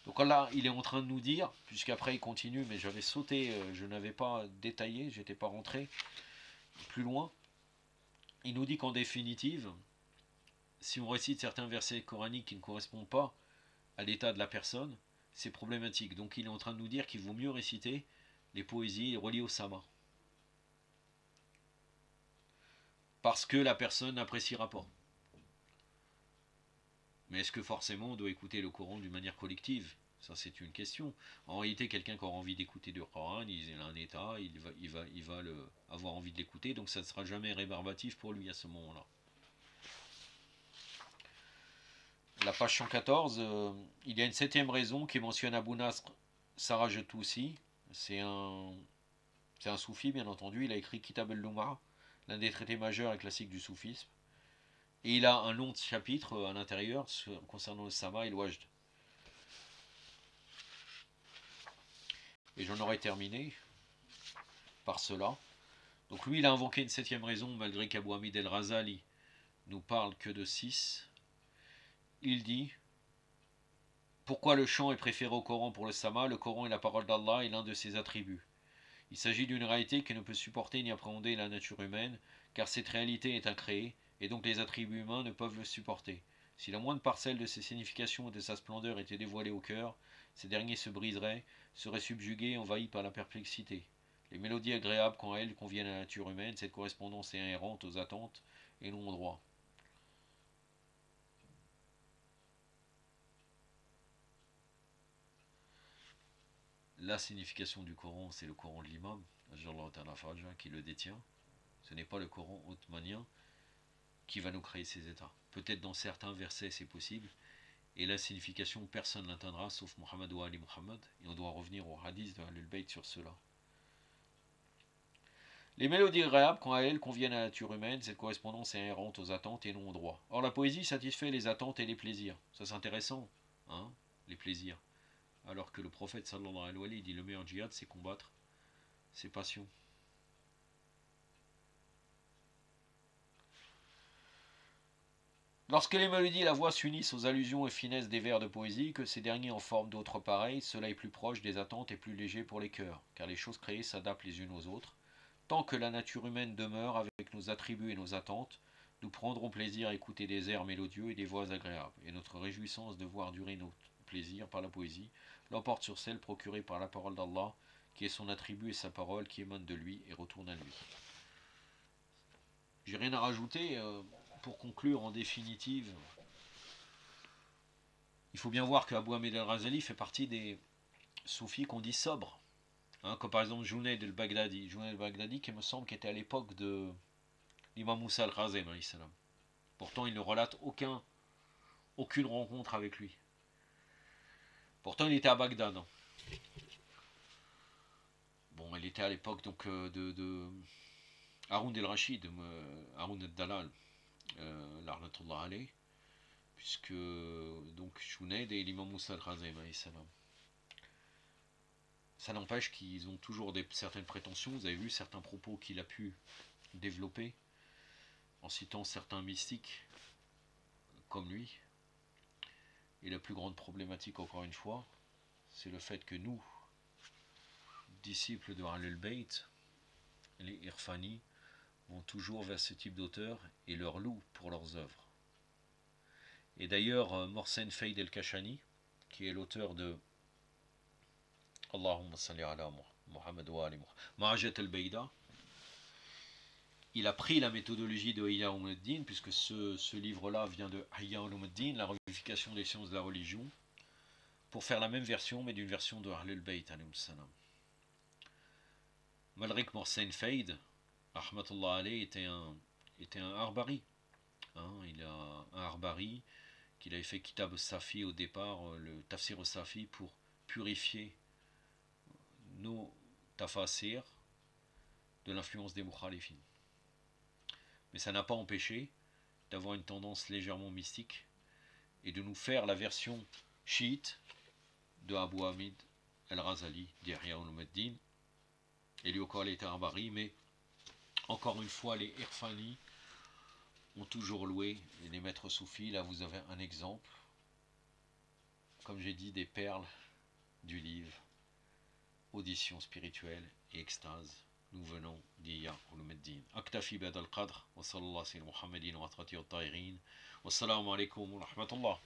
Donc là, il est en train de nous dire, puisqu'après il continue, mais j'avais sauté, je n'avais pas détaillé, j'étais pas rentré plus loin. Il nous dit qu'en définitive, si on récite certains versets coraniques qui ne correspondent pas à l'état de la personne, c'est problématique. Donc il est en train de nous dire qu'il vaut mieux réciter les poésies reliées au sama. Parce que la personne n'appréciera pas. Mais est-ce que forcément on doit écouter le Coran d'une manière collective? Ça c'est une question. En réalité, quelqu'un qui aura envie d'écouter du Coran, il a un état, il va avoir envie de l'écouter, donc ça ne sera jamais rébarbatif pour lui à ce moment-là. La page 114, il y a une septième raison qui mentionne Abu Nasr Sarajatoussi. C'est un soufi, bien entendu. Il a écrit Kitab al-Lum'a, l'un des traités majeurs et classiques du soufisme. Et il a un long chapitre à l'intérieur concernant le Sama et le Wajd. Et j'en aurais terminé par cela. Donc lui, il a invoqué une septième raison, malgré qu'Abu Hamid el-Razali nous parle que de 6. Il dit: pourquoi le chant est préféré au Coran pour le Sama? Le Coran est la parole d'Allah et l'un de ses attributs. Il s'agit d'une réalité qui ne peut supporter ni appréhender la nature humaine, car cette réalité est incréée, et donc les attributs humains ne peuvent le supporter. Si la moindre parcelle de ses significations et de sa splendeur était dévoilée au cœur, ces derniers se briseraient, seraient subjugués et envahis par la perplexité. Les mélodies agréables, quand elles conviennent à la nature humaine, cette correspondance est inhérente aux attentes et non au droit. La signification du Coran, c'est le Coran de l'imam, qui le détient. Ce n'est pas le Coran ottomanien qui va nous créer ces états. Peut-être dans certains versets c'est possible, et la signification personne ne l'atteindra sauf Muhammad ou Ali Muhammad, et on doit revenir au hadith de Ahlul Bayt sur cela. Les mélodies agréables, quand à elles conviennent à la nature humaine, cette correspondance est inhérente aux attentes et non au droit. Or la poésie satisfait les attentes et les plaisirs. Ça c'est intéressant, hein, les plaisirs. Alors que le prophète sallallahu alayhi wa sallam dit le meilleur djihad c'est combattre ses passions. Lorsque les mélodies et la voix s'unissent aux allusions et finesses des vers de poésie, que ces derniers en forment d'autres pareils, cela est plus proche des attentes et plus léger pour les cœurs, car les choses créées s'adaptent les unes aux autres. Tant que la nature humaine demeure avec nos attributs et nos attentes, nous prendrons plaisir à écouter des airs mélodieux et des voix agréables, et notre réjouissance de voir durer notre plaisir par la poésie l'emporte sur celle procurée par la parole d'Allah, qui est son attribut et sa parole qui émanent de lui et retournent à lui. J'ai rien à rajouter. Pour conclure, en définitive, il faut bien voir que Abu Hamid al-Razali fait partie des soufis qu'on dit sobres. Hein, comme par exemple Junayd al-Baghdadi. Junayd al-Baghdadi, qui me semble qu'était à l'époque de l'imam Moussa al-Khazem. Pourtant, il ne relate aucune rencontre avec lui. Pourtant, il était à Bagdad. Hein. Bon, il était à l'époque donc de Haroun el-Rachid, Haroun el-Dalal, l'Arnatullah alayh, puisque donc Junayd et l'imam Moussa al-Khazem. Ça n'empêche qu'ils ont toujours certaines prétentions. Vous avez vu certains propos qu'il a pu développer en citant certains mystiques comme lui. Et la plus grande problématique, encore une fois, c'est le fait que nous, disciples de Ahlul Bayt, les Irfani, vont toujours vers ce type d'auteurs et leur louent pour leurs œuvres. Et d'ailleurs, Mohsen Faïd el-Kashani, qui est l'auteur de Allahumma salli ala Muhammad wa ali Muhammad, Ma'ajat al-Bayda, il a pris la méthodologie de Ihya Ulumuddin, puisque ce livre-là vient de Ihya Ulumuddin, la réunification des sciences de la religion, pour faire la même version, mais d'une version de Ahlul Bayt alayhim salam. Malgré que Mohsen Faïd, rahmatullah alayh, était un Arbari. Hein, il a un Arbari qu'il avait fait Kitab al-Safi au départ, le Tafsir al-Safi, pour purifier nos tafasirs de l'influence des mukhalifin. Mais ça n'a pas empêché d'avoir une tendance légèrement mystique et de nous faire la version chiite de Abu Hamid al-Ghazali d'Ihya Ulumuddin et lui encore les Tarbari, mais encore une fois les Irfani ont toujours loué les maîtres soufis. Là vous avez un exemple, comme j'ai dit, des perles du livre Audition spirituelle et extase. Nous venons d'Ihya Ulumuddin. Aktafi bihadha al-qadr wa sallallahu ala Muhammadin wa atrati wa tahirin. Wassalamu alaikum wa rahmatullah.